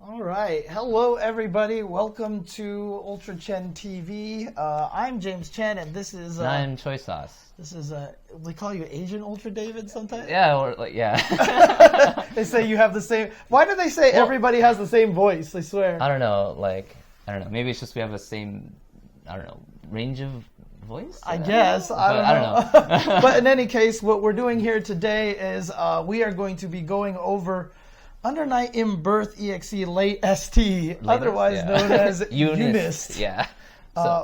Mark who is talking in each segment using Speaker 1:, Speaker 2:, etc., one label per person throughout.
Speaker 1: All right. Hello, everybody. Welcome to Ultra Chen TV. I'm James Chen, and this is...
Speaker 2: And I'm Choysauce.
Speaker 1: This is... we call you Asian Ultra David sometimes?
Speaker 2: Yeah, or like, yeah.
Speaker 1: They say you have the same... Why do they say everybody has the same voice? I swear.
Speaker 2: I don't know, maybe it's just we have the same, range of voice?
Speaker 1: I guess. I don't know. But in any case, what we're doing here today is we are going to be going over Under Night In-Birth Exe Late ST, otherwise known as UNIST.
Speaker 2: Yeah.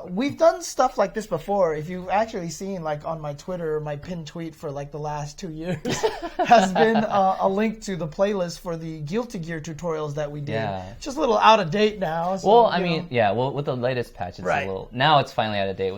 Speaker 1: We've done stuff like this before. If you've actually seen, like on my Twitter, my pinned tweet for like the last 2 years has been a link to the playlist for the Guilty Gear tutorials that we did.
Speaker 2: Yeah.
Speaker 1: It's just a little out of date now. So,
Speaker 2: well, with the latest patch, it's a little. Now it's finally out of date.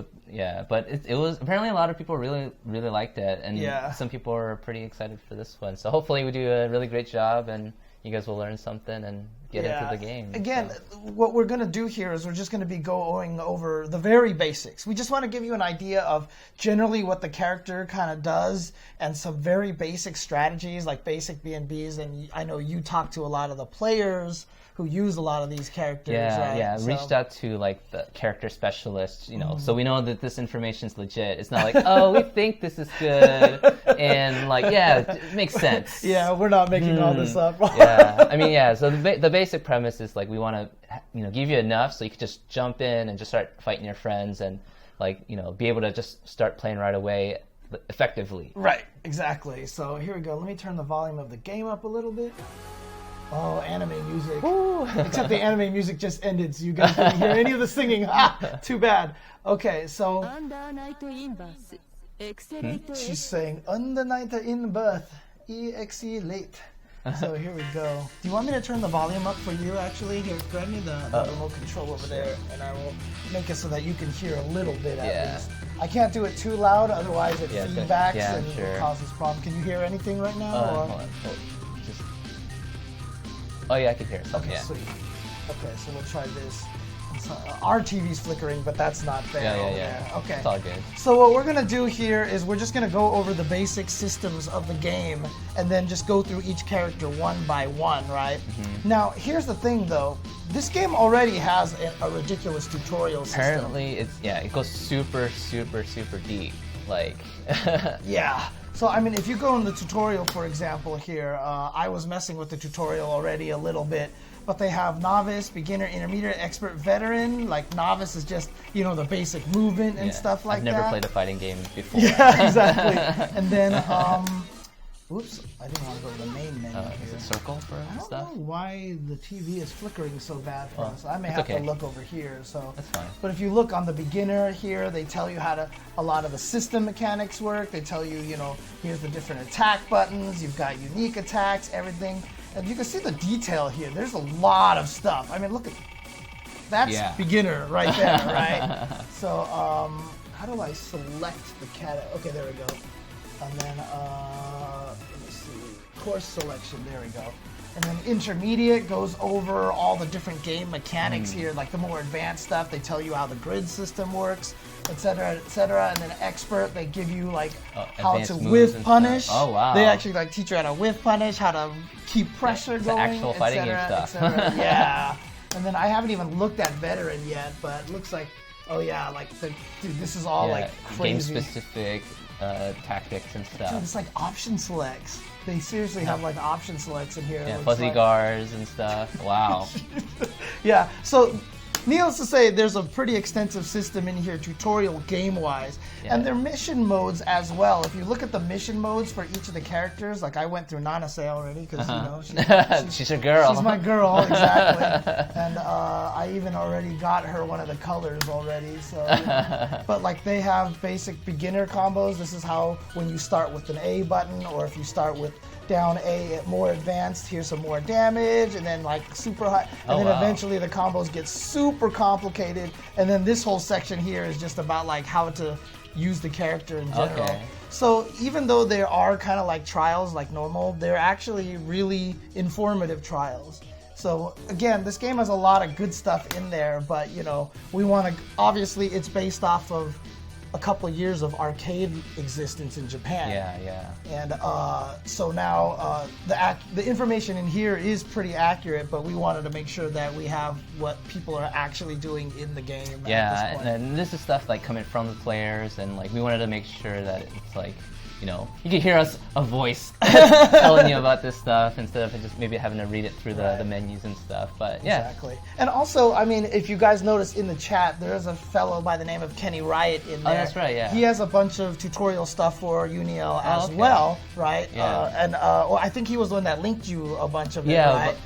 Speaker 2: But it was apparently a lot of people really liked it, and some people are pretty excited for this one. So hopefully we do a really great job, and you guys will learn something and get into the game.
Speaker 1: Again, what we're going to do here is we're just going to be going over the very basics. We just want to give you an idea of generally what the character kind of does and some very basic strategies like basic B&Bs. And I know you talk to a lot of the players who use a lot of these characters.
Speaker 2: Reached out to like the character specialists, so we know that this information's legit. It's not like, oh, we think this is good, and like, it makes sense.
Speaker 1: Yeah, we're not making all this up.
Speaker 2: So the basic premise is like we want to, give you enough so you can just jump in and just start fighting your friends and like, be able to just start playing right away effectively.
Speaker 1: Right, exactly. So here we go. Let me turn the volume of the game up a little bit. Oh, anime music. Ooh. Except the anime music just ended, so you guys didn't hear any of the singing. Too bad. Okay, so...
Speaker 3: Under Night In-Birth Exe.
Speaker 1: She's saying, Under Night In-Birth Exe Late. So here we go. Do you want me to turn the volume up for you, actually? Here, grab me the remote control over there, and I will make it so that you can hear a little bit at least. I can't do it too loud, otherwise it feedbacks and it causes problems. Can you hear anything right now?
Speaker 2: Hold on. Oh yeah, I can hear it.
Speaker 1: Okay, sweet. Okay, so we'll try this. Our TV's flickering, but that's not there.
Speaker 2: Yeah.
Speaker 1: Okay.
Speaker 2: It's all good.
Speaker 1: So what we're gonna do here is we're just gonna go over the basic systems of the game, and then just go through each character one by one, right? Mm-hmm. Now, here's the thing, though. This game already has a ridiculous tutorial system.
Speaker 2: Apparently, it goes super deep. Like.
Speaker 1: Yeah. So, I mean, if you go in the tutorial, for example, here, I was messing with the tutorial already a little bit, but they have novice, beginner, intermediate, expert, veteran. Like, novice is just, the basic movement and stuff like that.
Speaker 2: I've never played a fighting game before.
Speaker 1: Yeah, exactly. And then, oops, I didn't want to go to the main menu here.
Speaker 2: Is it circle for stuff?
Speaker 1: I don't know why the TV is flickering so bad for us. I may have to look over here. So
Speaker 2: that's fine.
Speaker 1: But if you look on the beginner here, they tell you how a lot of the system mechanics work. They tell you, here's the different attack buttons. You've got unique attacks, everything. And you can see the detail here. There's a lot of stuff. I mean, look at that's beginner right there, right? So how do I select the cat? Okay, there we go. And then, let me see, course selection, there we go. And then intermediate goes over all the different game mechanics here, like the more advanced stuff. They tell you how the grid system works, et cetera, et cetera. And then expert, they give you like how to whiff punish.
Speaker 2: Oh, wow.
Speaker 1: They actually like teach you how to whiff punish, how to keep pressure going,
Speaker 2: actual fighting game stuff.
Speaker 1: Yeah. And then I haven't even looked at veteran yet, but it looks like, this is all like crazy.
Speaker 2: Game-specific tactics and stuff.
Speaker 1: Dude, it's like option selects. They seriously have like option selects in here.
Speaker 2: Yeah, fuzzy guards and stuff. Wow.
Speaker 1: Yeah, so needless to say, there's a pretty extensive system in here, tutorial game-wise. Yeah. And their mission modes as well. If you look at the mission modes for each of the characters, like I went through Nanase already, because,
Speaker 2: she's a girl.
Speaker 1: She's my girl, exactly. And I even already got her one of the colors already. So, But like they have basic beginner combos. This is how, when you start with an A button, or if you start with down A at more advanced, here's some more damage, and then like super high, and then eventually the combos get super complicated, and then this whole section here is just about like how to use the character in general. Okay. So even though there are kind of like trials like normal, they're actually really informative trials. So again, this game has a lot of good stuff in there, but we want to, obviously it's based off of a couple of years of arcade existence in Japan.
Speaker 2: Yeah.
Speaker 1: And so now the information in here is pretty accurate, but we wanted to make sure that we have what people are actually doing in the game.
Speaker 2: Yeah,
Speaker 1: at this point.
Speaker 2: and this is stuff like coming from the players, and like we wanted to make sure that it's like, you know, you can hear a voice telling you about this stuff instead of just maybe having to read it through the menus and stuff. But yeah.
Speaker 1: Exactly. And also, I mean, if you guys notice in the chat, there's a fellow by the name of Kenny Riot in there.
Speaker 2: Oh, that's right, yeah.
Speaker 1: He has a bunch of tutorial stuff for UNIL as well, right?
Speaker 2: Yeah.
Speaker 1: Well, I think he was the one that linked you a bunch of it,
Speaker 2: Yeah,
Speaker 1: right?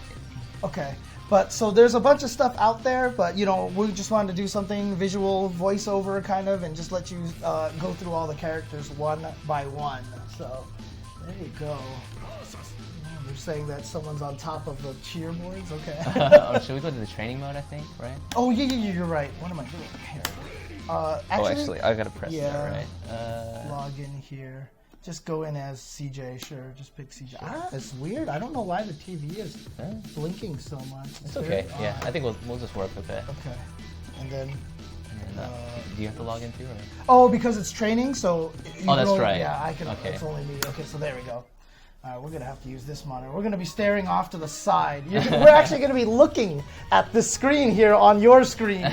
Speaker 1: Okay. But so there's a bunch of stuff out there, but you know, we just wanted to do something visual voiceover kind of and just let you go through all the characters one by one. So there you go. They're saying that someone's on top of the cheerboards. Okay.
Speaker 2: Should we go to the training mode, I think, right?
Speaker 1: Oh, yeah, you're right. What am I doing here?
Speaker 2: Actually, I gotta press that, right?
Speaker 1: Log in here. Just go in as CJ, sure. Just pick CJ. Ah, it's weird. I don't know why the TV is blinking so much.
Speaker 2: It's okay. Yeah, I think we'll just work with it.
Speaker 1: Okay. And then...
Speaker 2: do you have to log in too? Or?
Speaker 1: Oh, because it's training, so...
Speaker 2: That's right.
Speaker 1: Yeah, I can.
Speaker 2: Okay.
Speaker 1: It's only me. Okay, so there we go. All right, we're going to have to use this monitor. We're going to be staring off to the side. We're actually going to be looking at the screen here on your screen.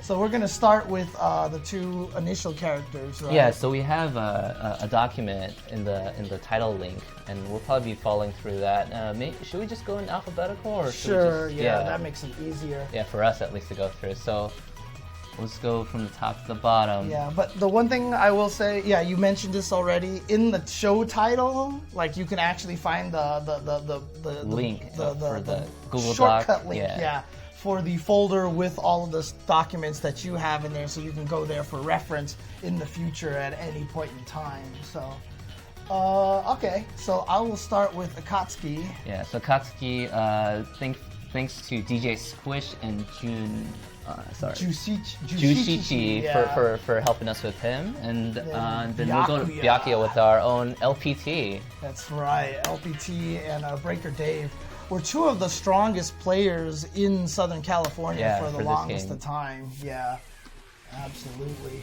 Speaker 1: So we're going to start with the two initial characters, right?
Speaker 2: Yeah, so we have a document in the title link, and we'll probably be following through that. Should we just go in alphabetical? Or
Speaker 1: Sure,
Speaker 2: should we
Speaker 1: that makes it easier.
Speaker 2: Yeah, for us at least to go through. So let's go from the top to the bottom.
Speaker 1: Yeah, but the one thing I will say, yeah, you mentioned this already, in the show title, like you can actually find the
Speaker 2: link for the Google
Speaker 1: shortcut
Speaker 2: Doc.
Speaker 1: link, yeah, for the folder with all of the documents that you have in there, so you can go there for reference in the future at any point in time. So, okay, so I will start with Akatsuki.
Speaker 2: Yeah, so Akatsuki, thanks to DJ Squish and Jushichi for helping us with him, and then we'll go to Byakuya with our own LPT.
Speaker 1: That's right, LPT and Breaker Dave were two of the strongest players in Southern California for the longest of time. Yeah, absolutely.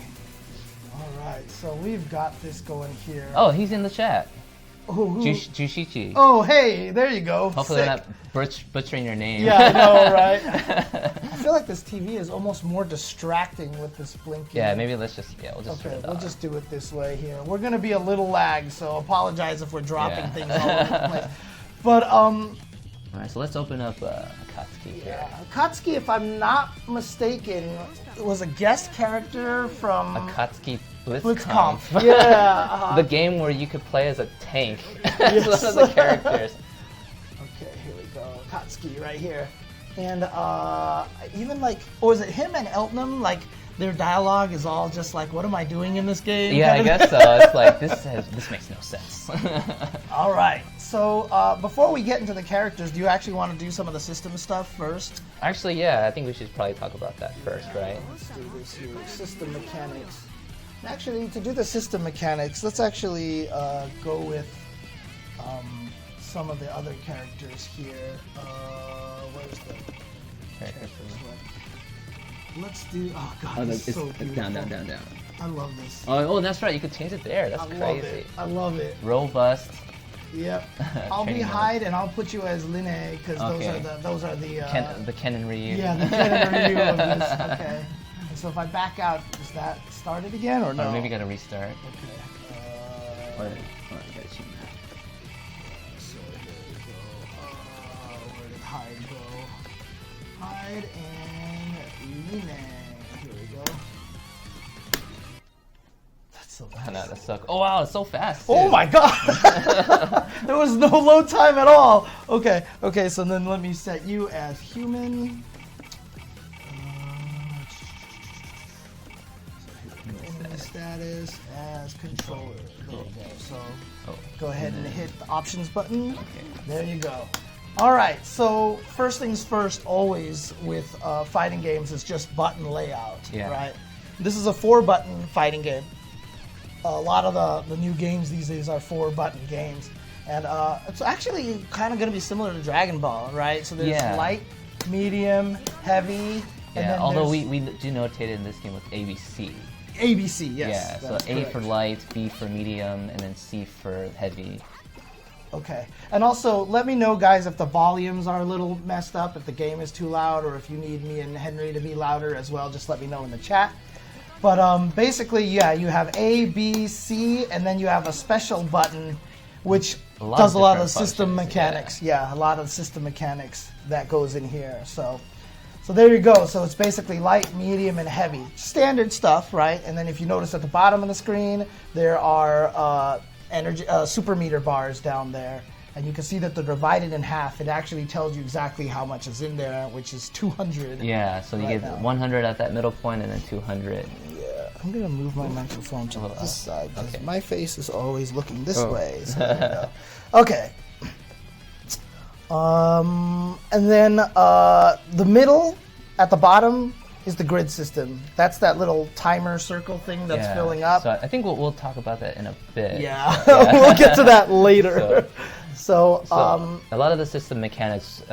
Speaker 1: All right, so we've got this going here.
Speaker 2: Oh, he's in the chat.
Speaker 1: Jushichi.
Speaker 2: Oh,
Speaker 1: hey, there you go.
Speaker 2: Hopefully they're not butchering your name.
Speaker 1: Yeah, I know, right? I feel like this TV is almost more distracting with this blinking.
Speaker 2: Yeah, maybe we'll just turn it off.
Speaker 1: We'll just do it this way here. We're going to be a little lagged, so apologize if we're dropping things all over the place. But,
Speaker 2: all right, so let's open up Akatsuki here.
Speaker 1: Yeah, Akatsuki, if I'm not mistaken, was a guest character from...
Speaker 2: Akatsuki Blitzkampf.
Speaker 1: Yeah.
Speaker 2: The game where you could play as a tank. That's one of the characters.
Speaker 1: Okay, here we go. Akatsuki right here. And even like, or is it him and Eltnum? Like, their dialogue is all just like, what am I doing in this game?
Speaker 2: Yeah, I guess so. It's like, this makes no sense.
Speaker 1: All right. So before we get into the characters, do you actually want to do some of the system stuff first?
Speaker 2: Actually, yeah, I think we should probably talk about that first, right?
Speaker 1: Let's do this here. System mechanics. Actually, to do the system mechanics, let's actually go with some of the other characters here. Where's the characters? Let's do. Oh god, this is so beautiful.
Speaker 2: Down.
Speaker 1: I love this.
Speaker 2: Oh, that's right. You could change it there. That's crazy.
Speaker 1: I love it.
Speaker 2: Robust.
Speaker 1: Yep. I'll be Hyde and I'll put you as Linne because those are the
Speaker 2: Ken and Ryu.
Speaker 1: Yeah, the Ken and Ryu of this. Okay. And so if I back out, does that start it again or no?
Speaker 2: Or maybe gotta restart.
Speaker 1: Okay.
Speaker 2: Or gotta change that.
Speaker 1: So here we go. Where did Hyde go? Hyde and Linne. Here we go. That's so fast.
Speaker 2: I know, that's so cool. Oh wow, it's so fast.
Speaker 1: Oh my god! There was no load time at all. Okay, so then let me set you as human. Status as controller. There you go. So go ahead and hit the options button.
Speaker 2: Okay.
Speaker 1: There you go. All right. So first things first, always with fighting games, is just button layout.
Speaker 2: Yeah.
Speaker 1: Right. This is a 4-button fighting game. A lot of the new games these days are 4-button games, and it's actually kind of going to be similar to Dragon Ball, right? So there's light, medium, heavy.
Speaker 2: Yeah. Although we do notate it in this game with ABC.
Speaker 1: ABC, yes.
Speaker 2: Yeah, so A
Speaker 1: correct.
Speaker 2: for light, B for medium, and then C for heavy.
Speaker 1: Okay. And also, let me know, guys, if the volumes are a little messed up, if the game is too loud, or if you need me and Henry to be louder as well, just let me know in the chat. But basically, yeah, you have A, B, C, and then you have a special button which does a lot of system mechanics. Yeah, a lot of system mechanics that goes in here. So there you go. So it's basically light, medium, and heavy. Standard stuff, right? And then if you notice at the bottom of the screen, there are energy super meter bars down there. And you can see that they're divided in half. It actually tells you exactly how much is in there, which is 200.
Speaker 2: Yeah, so you get 100 at that middle point and then 200.
Speaker 1: Yeah, I'm going to move my microphone to this side because my face is always looking this way. So there you go. Okay. And then the middle at the bottom is the grid system. That's that little timer circle thing that's filling up.
Speaker 2: So I think we'll talk about that in a bit.
Speaker 1: Yeah, we'll get to that later. So
Speaker 2: a lot of the system mechanics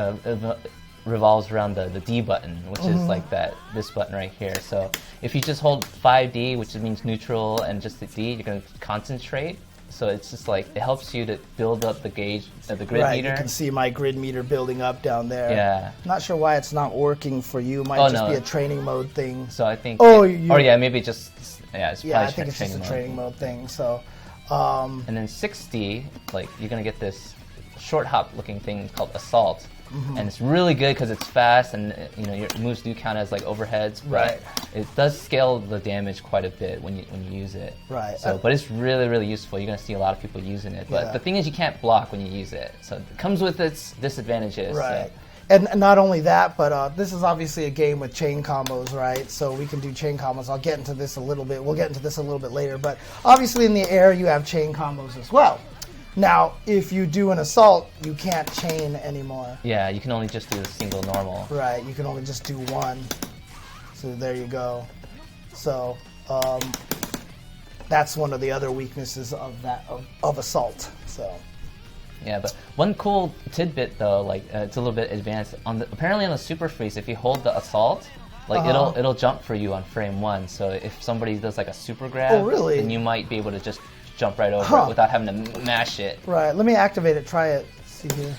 Speaker 2: revolves around the D button, which is like this button right here. So if you just hold 5D, which means neutral, and just the D, you're going to concentrate. So it's just like, it helps you to build up the gauge, the grid meter.
Speaker 1: You can see my grid meter building up down there.
Speaker 2: Yeah.
Speaker 1: Not sure why it's not working for you. Might just be a training mode thing.
Speaker 2: So I think, maybe just, it's probably
Speaker 1: I think it's just a training mode thing. So,
Speaker 2: and then 6D, like, you're going to get this short hop looking thing called Assault. And it's really good because it's fast, and your moves do count as like overheads, but it does scale the damage quite a bit when you use it.
Speaker 1: Right.
Speaker 2: So, but it's really, really useful. You're gonna see a lot of people using it. But the thing is, you can't block when you use it, so it comes with its disadvantages.
Speaker 1: Right.
Speaker 2: So.
Speaker 1: And not only that, but this is obviously a game with chain combos, right? So we can do chain combos. I'll get into this a little bit. We'll get into this a little bit later. But obviously in the air, you have chain combos as well. Now, if you do an assault, you can't chain anymore.
Speaker 2: Yeah, you can only just do a single normal.
Speaker 1: Right, you can only just do one. So there you go. So that's one of the other weaknesses of that of assault. So.
Speaker 2: Yeah, but one cool tidbit though, like it's a little bit advanced. Apparently on the Super Freeze, if you hold the assault, like it'll jump for you on frame 1. So if somebody does like a super grab, then you might be able to just jump right over it without having to mash it.
Speaker 1: Right. Let me activate it. Try it. See here.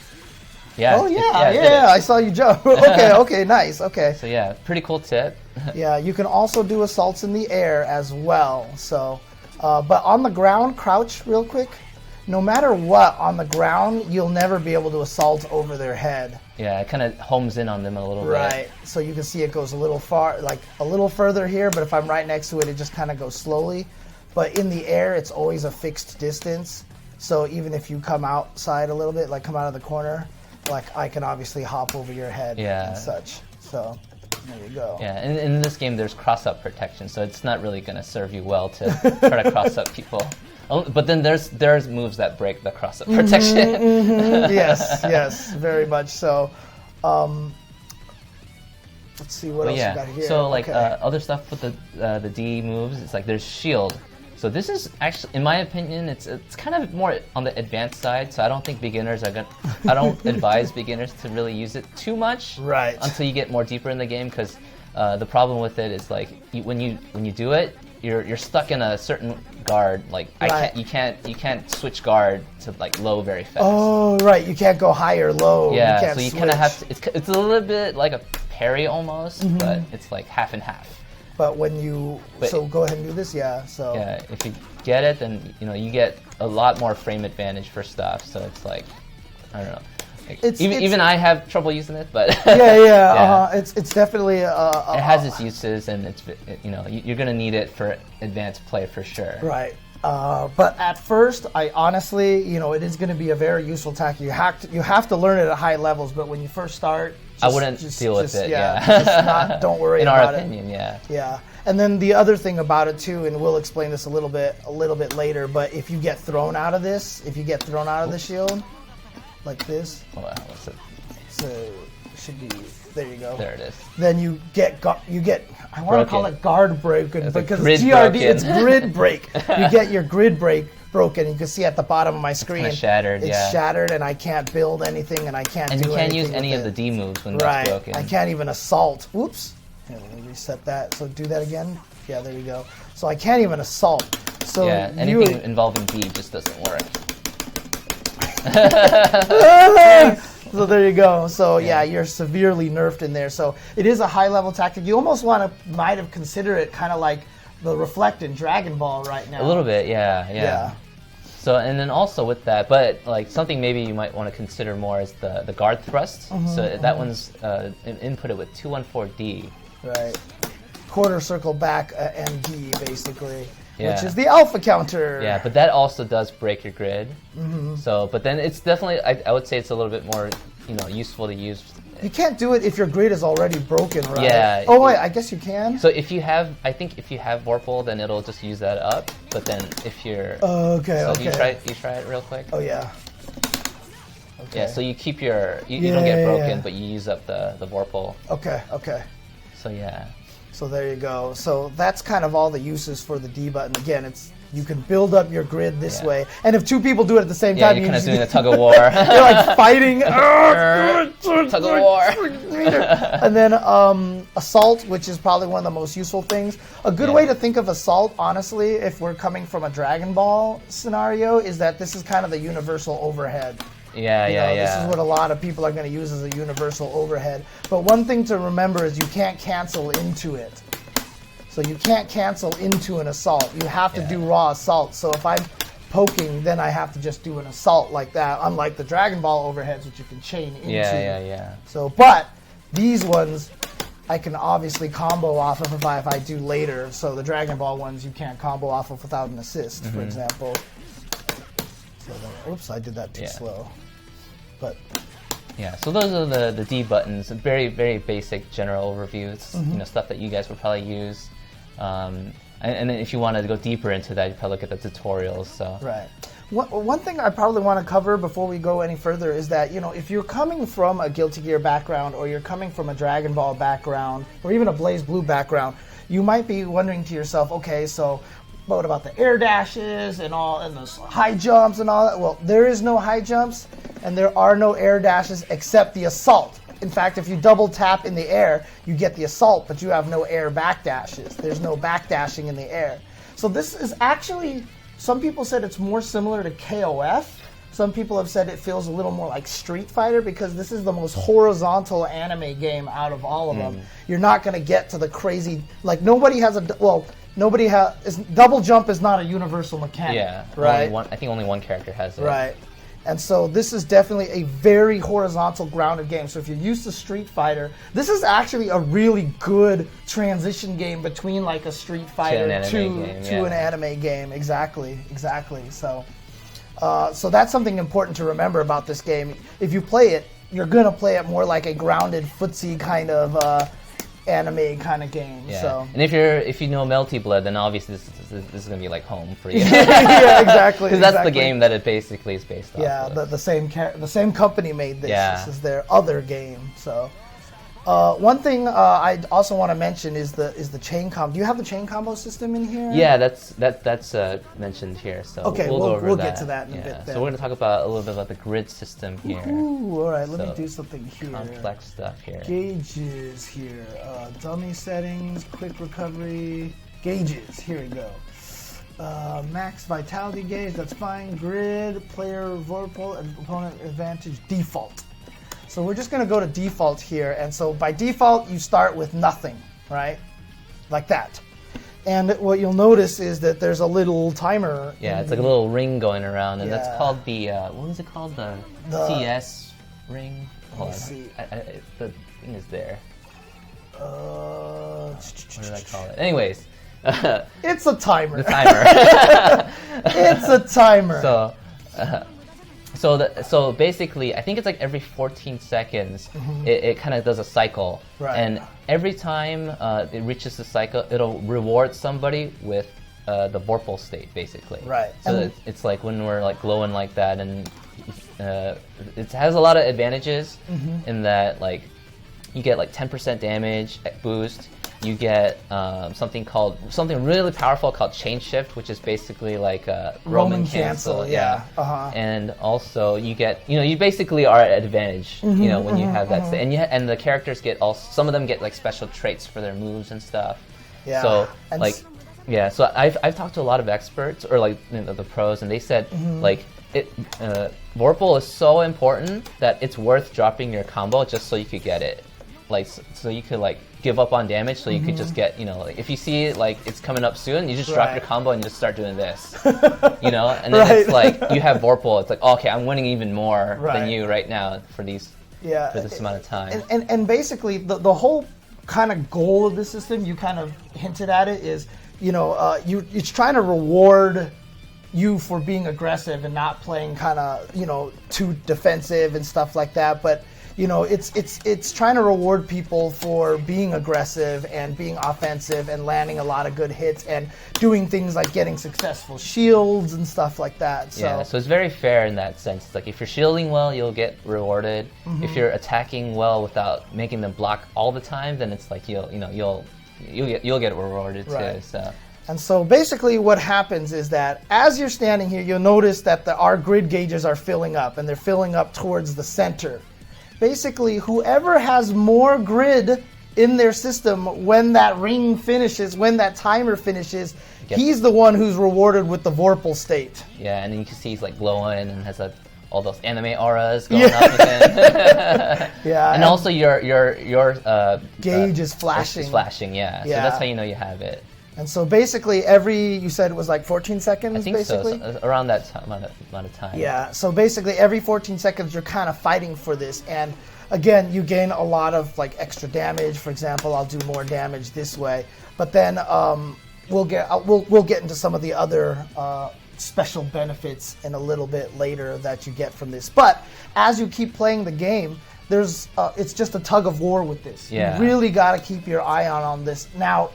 Speaker 2: Yeah.
Speaker 1: Oh yeah. I saw you jump. Okay. Nice. Okay.
Speaker 2: So yeah, pretty cool tip.
Speaker 1: Yeah, you can also do assaults in the air as well. So, but on the ground, crouch real quick. No matter what, on the ground, you'll never be able to assault over their head.
Speaker 2: Yeah, it kind of homes in on them a little bit.
Speaker 1: Right. So you can see it goes a little further here, but if I'm right next to it, it just kind of goes slowly. But in the air, it's always a fixed distance. So even if you come outside a little bit, like come out of the corner, like I can obviously hop over your head and such. So there you go.
Speaker 2: Yeah, and in this game, there's cross-up protection, so it's not really going to serve you well to try to cross-up people. But then there's moves that break the cross-up protection.
Speaker 1: Yes, very much so. Let's see what else you got here.
Speaker 2: So like other stuff with the D moves, it's like there's shield. So this is actually, in my opinion, it's kind of more on the advanced side. So I don't think beginners are I don't advise beginners to really use it too much.
Speaker 1: Right.
Speaker 2: Until you get more deeper in the game, because the problem with it is like when you do it, you're stuck in a certain guard. Like you can't switch guard to like low very fast.
Speaker 1: Oh right, you can't go high or low.
Speaker 2: Yeah, so you kind of have to. It's a little bit like a parry almost, but it's like half and half.
Speaker 1: But so go ahead and do this, So
Speaker 2: yeah, if you get it, then you get a lot more frame advantage for stuff. So it's like, I don't know. Even I have trouble using it, but
Speaker 1: it's definitely
Speaker 2: it has its uses, and you're gonna need it for advanced play for sure.
Speaker 1: Right. But at first, I honestly, it is going to be a very useful attack. You have to learn it at high levels, but when you first start,
Speaker 2: I wouldn't deal with it.
Speaker 1: Don't worry
Speaker 2: in
Speaker 1: about
Speaker 2: our opinion,
Speaker 1: it. Yeah. And then the other thing about it too, and we'll explain this a little bit later. But if you get thrown out of the shield, like this,
Speaker 2: what's it?
Speaker 1: So it should be. There you go.
Speaker 2: There it is.
Speaker 1: Then you get. I want to call it guard broken because it's GRD.
Speaker 2: Broken.
Speaker 1: It's grid break. You get your grid break broken. You can see at the bottom of my screen.
Speaker 2: It's shattered.
Speaker 1: It's shattered, and I can't build anything, and I can't.
Speaker 2: And
Speaker 1: do
Speaker 2: you can't
Speaker 1: anything
Speaker 2: use any of the D moves when
Speaker 1: right.
Speaker 2: that's broken.
Speaker 1: I can't even assault. Whoops. Here, let me reset that. So do that again. Yeah, there you go. So I can't even assault. So
Speaker 2: yeah, anything involving D just doesn't work.
Speaker 1: So there you go. So yeah, you're severely nerfed in there. So it is a high-level tactic. You almost might have considered it kind of like the Reflect in Dragon Ball right now.
Speaker 2: A little bit, yeah. So, and then also with that, but like something maybe you might want to consider more is the guard thrust. So that one's inputted with 214D.
Speaker 1: Right. Quarter circle back and D, basically. Which is the alpha counter.
Speaker 2: Yeah, but that also does break your grid. So, but then it's definitely, I would say it's a little bit more, useful to use.
Speaker 1: You can't do it if your grid is already broken, right?
Speaker 2: Yeah.
Speaker 1: Oh wait, I guess you can.
Speaker 2: So if you have, I think if you have Vorpal, then it'll just use that up. But then if you're,
Speaker 1: okay.
Speaker 2: So you try it real quick.
Speaker 1: Oh yeah. Okay.
Speaker 2: Yeah. So you keep your, you don't get broken, but you use up the Vorpal.
Speaker 1: Okay.
Speaker 2: So yeah.
Speaker 1: So there you go. So that's kind of all the uses for the D button. Again, you can build up your grid this way, and if two people do it at the same time,
Speaker 2: you're kind of doing a tug of war.
Speaker 1: You're like fighting.
Speaker 2: Tug of war.
Speaker 1: And then assault, which is probably one of the most useful things. A good way to think of assault, honestly, if we're coming from a Dragon Ball scenario, is that this is kind of the universal overhead. This is what a lot of people are going to use as a universal overhead. But one thing to remember is you can't cancel into it. So you can't cancel into an assault. You have to do raw assault. So if I'm poking, then I have to just do an assault like that, unlike the Dragon Ball overheads, which you can chain into.
Speaker 2: Yeah.
Speaker 1: So, but these ones, I can obviously combo off of if I do later. So the Dragon Ball ones, you can't combo off of without an assist, for example. So then, oops, I did that too slow. But
Speaker 2: yeah, so those are the D buttons. Very, very basic general overview. It's stuff that you guys would probably use. And then if you want to go deeper into that, you probably look at the tutorials. So
Speaker 1: right. One thing I probably want to cover before we go any further is that, if you're coming from a Guilty Gear background, or you're coming from a Dragon Ball background, or even a Blaze Blue background, you might be wondering to yourself, okay, so what about the air dashes and those high jumps and all that? Well, there is no high jumps and there are no air dashes except the assault. In fact, if you double tap in the air, you get the assault, but you have no air back dashes. There's no back dashing in the air. So this is actually, some people said it's more similar to KOF. Some people have said it feels a little more like Street Fighter because this is the most horizontal anime game out of all of them. You're not going to get to the crazy, like double jump is not a universal mechanic.
Speaker 2: Yeah,
Speaker 1: right.
Speaker 2: I think only one character has it.
Speaker 1: Right. And so this is definitely a very horizontal, grounded game. So if you're used to Street Fighter, this is actually a really good transition game between like a Street Fighter to an anime game. Exactly. So, so that's something important to remember about this game. If you play it, you're gonna play it more like a grounded, footsie kind of anime kind of game.
Speaker 2: Yeah.
Speaker 1: So.
Speaker 2: And if you know Melty Blood, then obviously this is gonna be like home for you.
Speaker 1: Yeah, exactly.
Speaker 2: Because that's the game that it basically is based off.
Speaker 1: Yeah,
Speaker 2: of.
Speaker 1: the same company made this.
Speaker 2: Yeah.
Speaker 1: This is their other game. So, one thing I also want to mention is the chain combo. Do you have the chain combo system in here?
Speaker 2: Yeah, that's mentioned here. So
Speaker 1: okay,
Speaker 2: we'll go over
Speaker 1: we'll
Speaker 2: that.
Speaker 1: get to that in a bit. Then.
Speaker 2: So we're gonna talk about a little bit about the grid system here.
Speaker 1: Ooh, all right. Let me do something here.
Speaker 2: Complex stuff here.
Speaker 1: Gauges here. Dummy settings, quick recovery, gauges. Here we go. Max vitality gauge. That's fine. Grid, player vorpal, and opponent advantage default. So we're just going to go to default here. And so by default, you start with nothing, right? Like that. And what you'll notice is that there's a little timer.
Speaker 2: Yeah, it's like a little ring going around. And that's called the, what was it called? The CS ring? Hold on.
Speaker 1: See.
Speaker 2: The thing is there.
Speaker 1: What
Speaker 2: did I call it? Anyways.
Speaker 1: It's a timer.
Speaker 2: The timer.
Speaker 1: It's a timer.
Speaker 2: So basically, I think it's like every 14 seconds, it kind of does a cycle.
Speaker 1: Right.
Speaker 2: And every time it reaches the cycle, it'll reward somebody with the Vorpal state, basically.
Speaker 1: Right.
Speaker 2: So it's like when we're like glowing like that, and it has a lot of advantages in that, like, you get like 10% damage boost. You get something really powerful called Chain Shift, which is basically like a Roman cancel.
Speaker 1: Yeah.
Speaker 2: And also you get, you basically are at advantage, when you have that. And the characters get some of them get like special traits for their moves and stuff.
Speaker 1: Yeah.
Speaker 2: So
Speaker 1: And
Speaker 2: like, yeah. So I've talked to a lot of experts or like the pros, and they said like Vorpal is so important that it's worth dropping your combo just so you could get it. Like so you could like give up on damage so you could just get, you know, like if you see like it's coming up soon, you just drop your combo and you just start doing this. You know? And then it's like you have Vorpal, it's like, oh, okay, I'm winning even more than you right now for these for this amount of time.
Speaker 1: And basically the whole kind of goal of the system, you kind of hinted at it, is, you know, it's trying to reward you for being aggressive and not playing kind of, you know, too defensive and stuff like that. But you know, it's trying to reward people for being aggressive and being offensive and landing a lot of good hits and doing things like getting successful shields and stuff like that. So. Yeah,
Speaker 2: so it's very fair in that sense. It's like if you're shielding well, you'll get rewarded. If you're attacking well without making them block all the time, then it's like you'll get rewarded too. So.
Speaker 1: And so basically what happens is that as you're standing here, you'll notice that our grid gauges are filling up, and they're filling up towards the center. Basically, whoever has more grid in their system when that ring finishes, when that timer finishes, he's the one who's rewarded with the Vorpal state.
Speaker 2: Yeah, and then you can see he's like glowing and has all those anime auras going up again.
Speaker 1: Yeah,
Speaker 2: and also your
Speaker 1: gauge is flashing.
Speaker 2: It's flashing, yeah. So that's how you know you have it.
Speaker 1: And so basically you said it was like 14 seconds,
Speaker 2: I think
Speaker 1: basically?
Speaker 2: so around that amount of time.
Speaker 1: Yeah, so basically every 14 seconds you're kind of fighting for this. And again, you gain a lot of like extra damage. For example, I'll do more damage this way. But then we'll get into some of the other special benefits in a little bit later that you get from this. But as you keep playing the game, it's just a tug of war with this.
Speaker 2: Yeah.
Speaker 1: You really got to keep your eye on this. Now,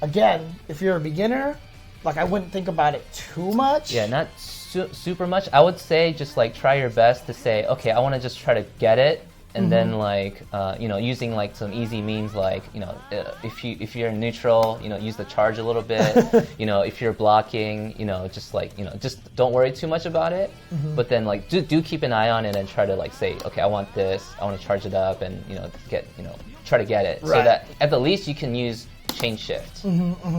Speaker 1: again, if you're a beginner, like I wouldn't think about it too much.
Speaker 2: Yeah, not super much. I would say just like try your best to say, okay, I want to just try to get it, and then like you know, using like some easy means like, you know, if you're neutral, you know, use the charge a little bit. You know, if you're blocking, you know, just like, you know, just don't worry too much about it. But then like do keep an eye on it and try to like say, okay, I want this, I want to charge it up, and you know, try to get it, so that at the least you can use chain shift.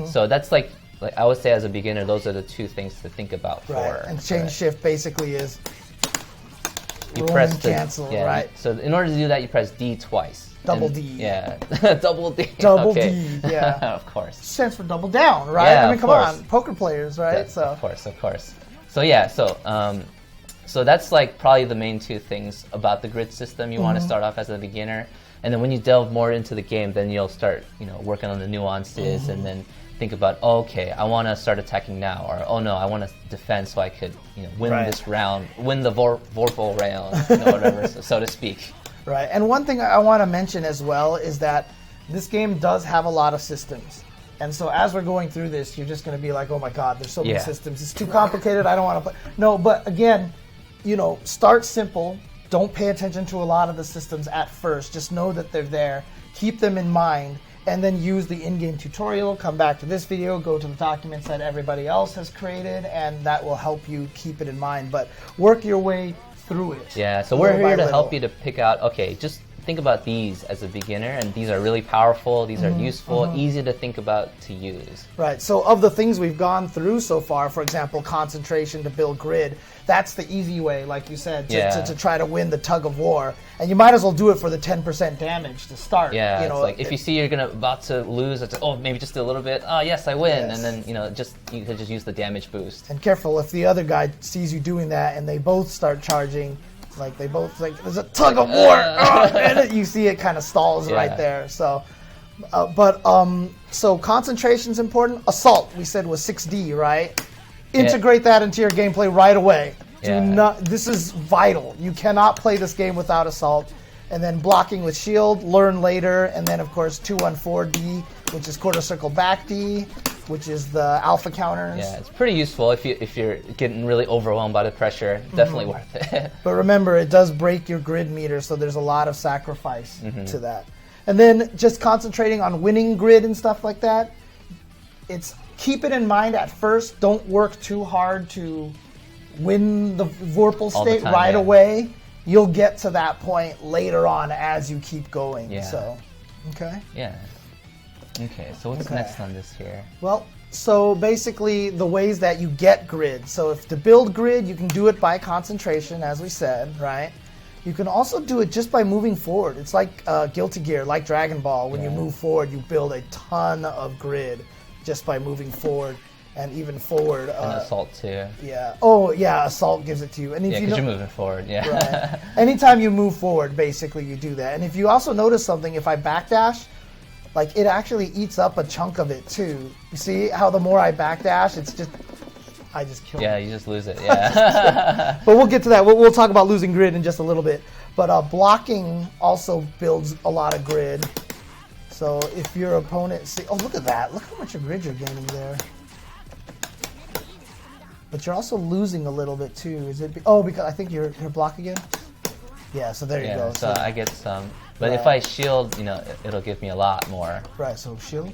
Speaker 2: So that's like I would say as a beginner, those are the two things to think about for.
Speaker 1: Right, and chain shift basically is
Speaker 2: you press
Speaker 1: cancel, right?
Speaker 2: So in order to do that, you press D twice.
Speaker 1: Double D.
Speaker 2: Yeah, double D.
Speaker 1: Double
Speaker 2: okay.
Speaker 1: D, yeah.
Speaker 2: Of course.
Speaker 1: Stands for double down, right?
Speaker 2: Yeah,
Speaker 1: I mean, come on, poker players, right?
Speaker 2: Yeah, so. Of course. So yeah, so that's like probably the main two things about the grid system. You want to start off as a beginner. And then when you delve more into the game, then you'll start, you know, working on the nuances, and then think about, oh, okay, I want to start attacking now, or oh no, I want to defend so I could, you know, win this round, win the Vorpal round, you know, whatever, so to speak.
Speaker 1: Right. And one thing I want to mention as well is that this game does have a lot of systems. And so as we're going through this, you're just going to be like, oh my God, there's so many systems. It's too complicated. I don't want to play. No, but again, you know, start simple. Don't pay attention to a lot of the systems at first. Just know that they're there. Keep them in mind, and then use the in-game tutorial. Come back to this video, go to the documents that everybody else has created, and that will help you keep it in mind. But work your way through it.
Speaker 2: Yeah, so we're here to help you to pick out, okay, just think about these as a beginner, and these are really powerful, these are useful, easy to think about to use.
Speaker 1: Right, so of the things we've gone through so far, for example, concentration to build grid, that's the easy way, like you said, to try to win the tug of war. And you might as well do it for the 10% damage to start.
Speaker 2: Yeah,
Speaker 1: you know,
Speaker 2: it's like if you see you're about to lose, it's like, oh, maybe just a little bit. Oh, yes, I win. Yes. And then, you know, you could just use the damage boost.
Speaker 1: And careful, if the other guy sees you doing that and they both start charging, like they both, like, there's a tug of war. And you see it kind of stalls right there. So, so concentration's important. Assault, we said, was 6D, right? Integrate that into your gameplay right away. This is vital. You cannot play this game without assault. And then blocking with shield, learn later. And then, of course, 214D, which is quarter circle back D, which is the alpha counters.
Speaker 2: Yeah, it's pretty useful if you're getting really overwhelmed by the pressure. Definitely worth it.
Speaker 1: But remember, it does break your grid meter, so there's a lot of sacrifice to that. And then just concentrating on winning grid and stuff like that. Keep it in mind at first. Don't work too hard to win the Vorpal state right away. You'll get to that point later on as you keep going.
Speaker 2: Yeah.
Speaker 1: So, okay.
Speaker 2: Yeah. Okay, so what's next on this here?
Speaker 1: Well, so basically the ways that you get grid. So if to build grid, you can do it by concentration, as we said, right? You can also do it just by moving forward. It's like Guilty Gear, like Dragon Ball. When you move forward, you build a ton of grid just by moving forward. And even forward.
Speaker 2: And assault too.
Speaker 1: Yeah. Oh, yeah. Assault gives it to you. And if
Speaker 2: because you're moving forward. Yeah.
Speaker 1: Right. Anytime you move forward, basically you do that. And if you also notice something, if I backdash, like it actually eats up a chunk of it too. You see how the more I backdash, it's just I just kill.
Speaker 2: Yeah, you just lose it. Yeah.
Speaker 1: But we'll get to that. We'll talk about losing grid in just a little bit. But blocking also builds a lot of grid. So if your opponent oh, look at that! Look how much of grid you're gaining there. But you're also losing a little bit too. Is it? Because I think you're block again. Yeah. So there you go.
Speaker 2: So I get some. But if I shield, it'll give me a lot more.
Speaker 1: Right. So shield.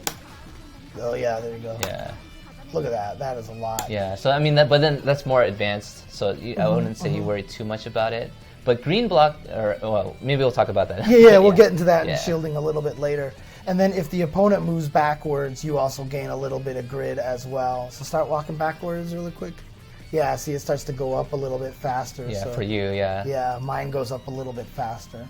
Speaker 1: Oh yeah. There you go.
Speaker 2: Yeah.
Speaker 1: Look at that. That is a lot.
Speaker 2: Yeah. So I mean, but then that's more advanced. So I wouldn't say you worry too much about it. But green block, maybe we'll talk about that.
Speaker 1: Yeah. We'll get into that and shielding a little bit later. And then if the opponent moves backwards, you also gain a little bit of grid as well. So start walking backwards really quick. Yeah, see, it starts to go up a little bit faster.
Speaker 2: Yeah, so, for you, yeah.
Speaker 1: Yeah, mine goes up a little bit faster.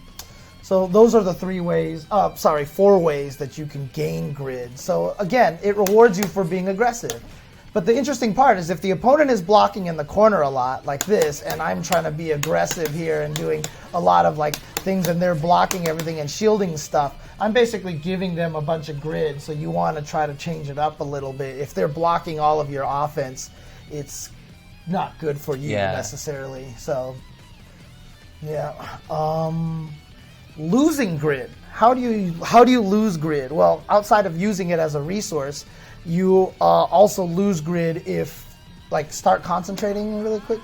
Speaker 1: So those are the 4 ways that you can gain grid. So again, it rewards you for being aggressive. But the interesting part is if the opponent is blocking in the corner a lot, like this, and I'm trying to be aggressive here and doing a lot of like things, and they're blocking everything and shielding stuff, I'm basically giving them a bunch of grid. So you want to try to change it up a little bit. If they're blocking all of your offense, it's not good for you necessarily. So yeah. Losing grid. How do you lose grid? Well, outside of using it as a resource, you also lose grid if start concentrating really quick.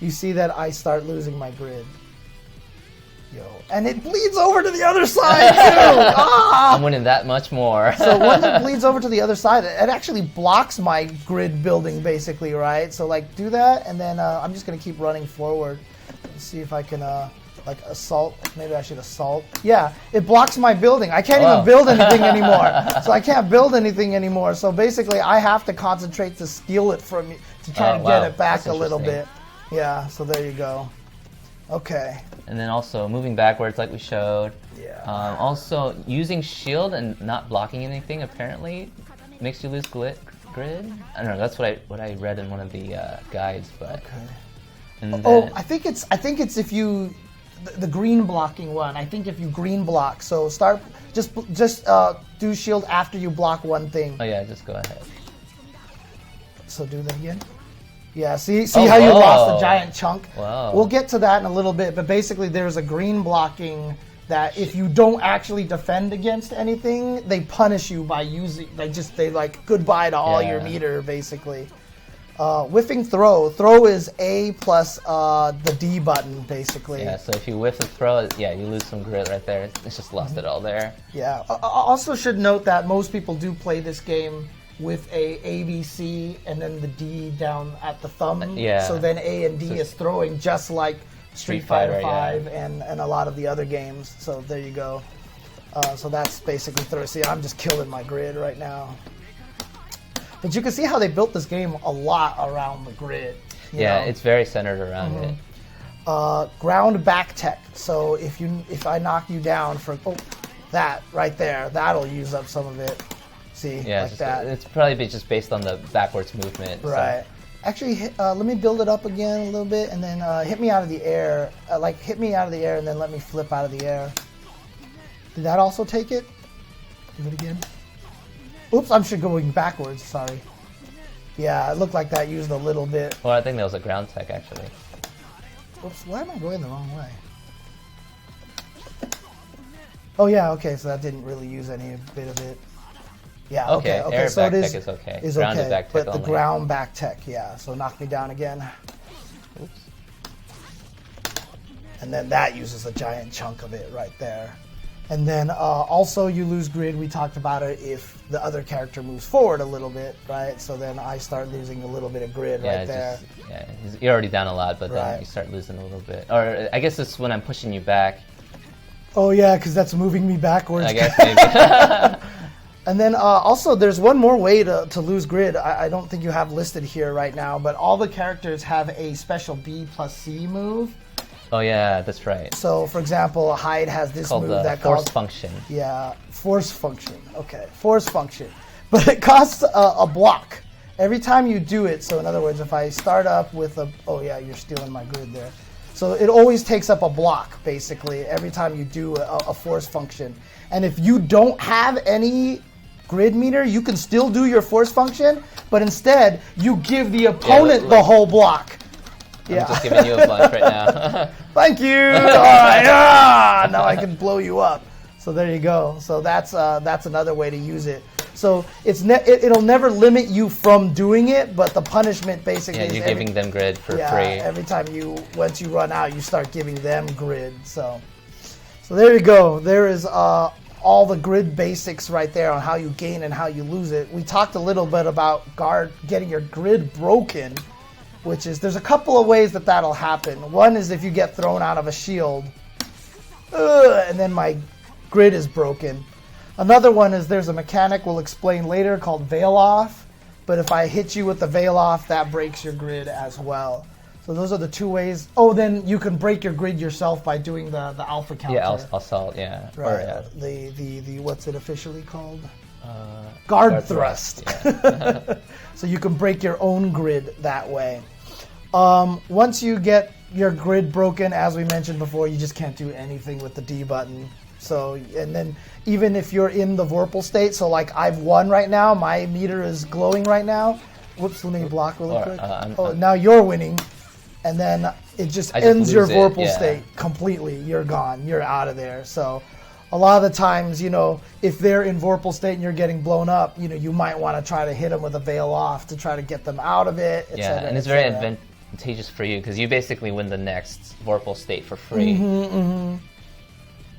Speaker 1: You see that I start losing my grid. And it bleeds over to the other side too.
Speaker 2: I'm winning that much more.
Speaker 1: So once it bleeds over to the other side, it actually blocks my grid building basically, right? So do that, and then I'm just gonna keep running forward. Let's see if I can assault. Maybe I should assault. Yeah, it blocks my building. I can't even build anything anymore. So I can't build anything anymore. So basically, I have to concentrate to steal it from you to try to get it back a little bit. Yeah. So there you go. Okay.
Speaker 2: And then also moving backwards like we showed.
Speaker 1: Yeah.
Speaker 2: Also using shield and not blocking anything apparently makes you lose grid. I don't know. That's what I read in one of the guides. But
Speaker 1: okay. I think it's if you the green blocking one. I think if you green block, so start just do shield after you block one thing.
Speaker 2: Oh yeah, just go ahead.
Speaker 1: So do that again. Yeah, see how you lost a giant chunk?
Speaker 2: Wow.
Speaker 1: We'll get to that in a little bit, but basically there's a green blocking that if you don't actually defend against anything, they punish you by using, they goodbye to all your meter, basically. Whiffing throw. Throw is A plus the D button, basically.
Speaker 2: Yeah, so if you whiff the throw, you lose some grid right there. It's just lost it all there.
Speaker 1: Yeah. Also should note that most people do play this game with a ABC and then the D down at the thumb.
Speaker 2: Yeah.
Speaker 1: So then A and D is throwing just like Street Fighter 5 and a lot of the other games. So there you go. So that's basically throw. See, I'm just killing my grid right now. But you can see how they built this game a lot around the grid. You know?
Speaker 2: It's very centered around it.
Speaker 1: Ground back tech. So if I knock you down for that right there, that'll use up some of it. See, that.
Speaker 2: It's probably just based on the backwards movement.
Speaker 1: Right. So. Actually, let me build it up again a little bit, and then hit me out of the air. Hit me out of the air, and then let me flip out of the air. Did that also take it? Do it again. Oops, I'm going backwards. Sorry. Yeah, it looked like that used a little bit.
Speaker 2: Well, I think that was a ground tech, actually.
Speaker 1: Oops, why am I going the wrong way? Oh, yeah, okay, so that didn't really use any bit of it. Yeah, okay.
Speaker 2: Air
Speaker 1: so
Speaker 2: back
Speaker 1: it
Speaker 2: tech is okay.
Speaker 1: Is
Speaker 2: Grounded
Speaker 1: okay,
Speaker 2: back tech
Speaker 1: but
Speaker 2: only.
Speaker 1: The ground back tech, yeah. So knock me down again.
Speaker 2: Oops.
Speaker 1: And then that uses a giant chunk of it right there. And then also you lose grid. We talked about it if the other character moves forward a little bit, right? So then I start losing a little bit of grid right there.
Speaker 2: You're already down a lot, but then you start losing a little bit. Or I guess it's when I'm pushing you back.
Speaker 1: Oh yeah, because that's moving me backwards.
Speaker 2: I guess maybe.
Speaker 1: And then also there's one more way to lose grid. I don't think you have listed here right now, but all the characters have a special B+C move.
Speaker 2: Oh yeah, that's right.
Speaker 1: So for example, Hyde has this
Speaker 2: called
Speaker 1: move that
Speaker 2: force
Speaker 1: calls
Speaker 2: function.
Speaker 1: Yeah, force function. Okay, force function. But it costs a block every time you do it. So in other words, if I start up with a, oh yeah, you're stealing my grid there. So it always takes up a block basically every time you do a force function. And if you don't have any grid meter, you can still do your force function, but instead you give the opponent the whole block.
Speaker 2: I'm just giving you a bunch right now.
Speaker 1: Thank you. All right. Now I can blow you up. So there you go. So that's another way to use it. So it'll never limit you from doing it, but the punishment basically is
Speaker 2: you're giving them grid for free.
Speaker 1: Every time once you run out, you start giving them grid. So there you go. There is all the grid basics right there on how you gain and how you lose it. We talked a little bit about getting your grid broken, which is there's a couple of ways that'll happen. One is if you get thrown out of a shield, and then my grid is broken. Another one is there's a mechanic we'll explain later called veil off, but if I hit you with the veil off, that breaks your grid as well. So those are the two ways. Oh, then you can break your grid yourself by doing the alpha counter.
Speaker 2: Yeah, assault, yeah.
Speaker 1: Right. Or, the what's it officially called? Guard thrust. Yeah. So you can break your own grid that way. Once you get your grid broken, as we mentioned before, you just can't do anything with the D button. So, and then even if you're in the Vorpal state, so like I've won right now, my meter is glowing right now. Whoops, let me block really quick. Now you're winning. And then it just ends your Vorpal state completely. You're gone. You're out of there. So a lot of the times, if they're in Vorpal state and you're getting blown up, you might want to try to hit them with a veil off to try to get them out of it.
Speaker 2: Yeah, and it's very advantageous for you because you basically win the next Vorpal state for free.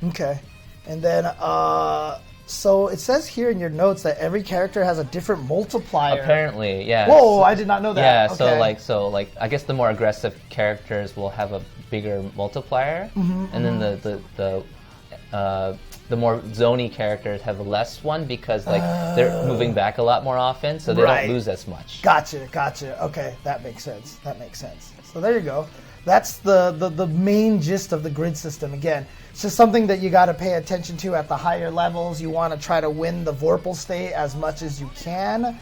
Speaker 1: Okay. And then, so it says here in your notes that every character has a different multiplier.
Speaker 2: Apparently, yeah.
Speaker 1: Whoa, I did not know that.
Speaker 2: Yeah,
Speaker 1: okay.
Speaker 2: so I guess the more aggressive characters will have a bigger multiplier, and then the more zony characters have a less one because they're moving back a lot more often, so they don't lose as much.
Speaker 1: Gotcha. Okay, that makes sense. So there you go. That's the main gist of the grid system. Again, it's just something that you got to pay attention to at the higher levels. You want to try to win the Vorpal state as much as you can.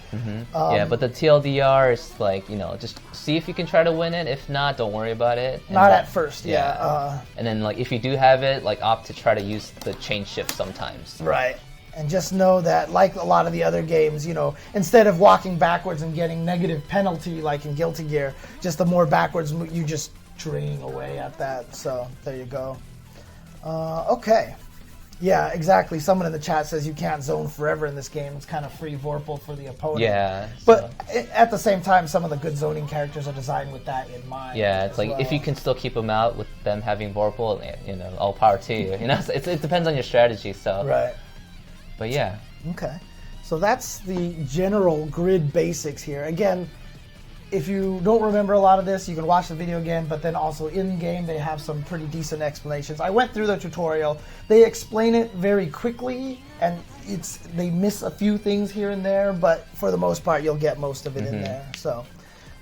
Speaker 2: But the TLDR is like, just see if you can try to win it. If not, don't worry about it.
Speaker 1: Not at first,
Speaker 2: and then if you do have it, opt to try to use the chain shift sometimes.
Speaker 1: Right. And just know that, like a lot of the other games, instead of walking backwards and getting negative penalty like in Guilty Gear, just the more backwards you just drain away at that. So there you go. Okay. Yeah, exactly. Someone in the chat says you can't zone forever in this game. It's kind of free Vorpal for the opponent.
Speaker 2: Yeah.
Speaker 1: But at the same time, some of the good zoning characters are designed with that in mind.
Speaker 2: Yeah, it's if you can still keep them out with them having Vorpal, all power to you. It depends on your strategy. So.
Speaker 1: Right.
Speaker 2: But yeah.
Speaker 1: Okay. So that's the general grid basics here. Again, if you don't remember a lot of this, you can watch the video again, but then also in-game they have some pretty decent explanations. I went through the tutorial. They explain it very quickly, and they miss a few things here and there, but for the most part, you'll get most of it in there. So,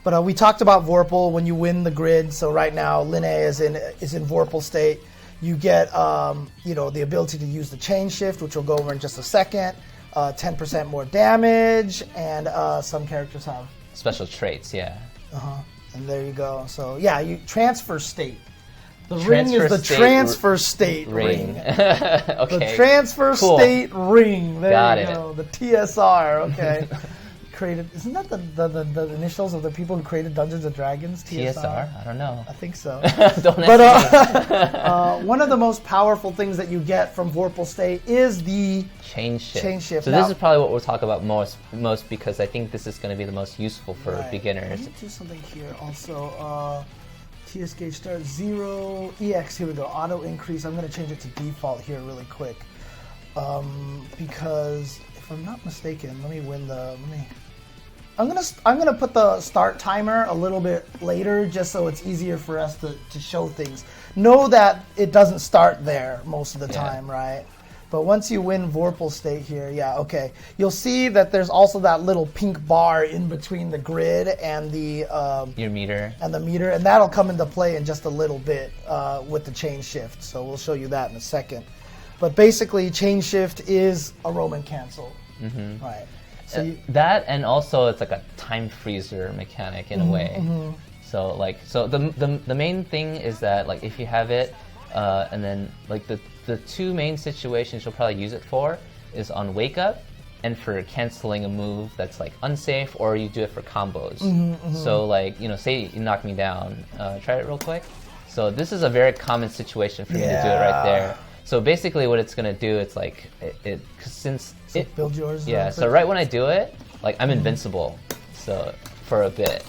Speaker 1: but we talked about Vorpal when you win the grid. So right now, Linne is in Vorpal state. You get the ability to use the chain shift, which we'll go over in just a second. 10% more damage, and some characters have
Speaker 2: special traits, yeah.
Speaker 1: And there you go. So yeah, you transfer state. The ring is the transfer state ring.
Speaker 2: Okay.
Speaker 1: The transfer state ring. There you go. The TSR. Okay. Isn't that the initials of the people who created Dungeons and Dragons?
Speaker 2: TSR? I don't know.
Speaker 1: I think so.
Speaker 2: Don't
Speaker 1: but one of the most powerful things that you get from Vorpal state is the
Speaker 2: chain shift. So
Speaker 1: now,
Speaker 2: this is probably what we'll talk about most because I think this is going to be the most useful for beginners.
Speaker 1: Let me do something here also. TS gauge start 0 EX. Here we go. Auto increase. I'm going to change it to default here really quick because if I'm not mistaken, I'm gonna put the start timer a little bit later just so it's easier for us to show things. Know that it doesn't start there most of the time, right? But once you win Vorpal state here, yeah, okay. You'll see that there's also that little pink bar in between the grid and the
Speaker 2: your meter.
Speaker 1: And the meter, and that'll come into play in just a little bit with the chain shift. So we'll show you that in a second. But basically, chain shift is a Roman cancel, right? So
Speaker 2: that, and also it's like a time freezer mechanic in a way. So the main thing is that like if you have it, and then like the two main situations you'll probably use it for is on wake up and for canceling a move that's like unsafe, or you do it for combos. So like, you know, say you knock me down, try it real quick. So this is a very common situation for me to do it right there. So basically what it's gonna do, it's like
Speaker 1: build yours.
Speaker 2: Yeah, so right when I do it, like I'm invincible. So for a bit.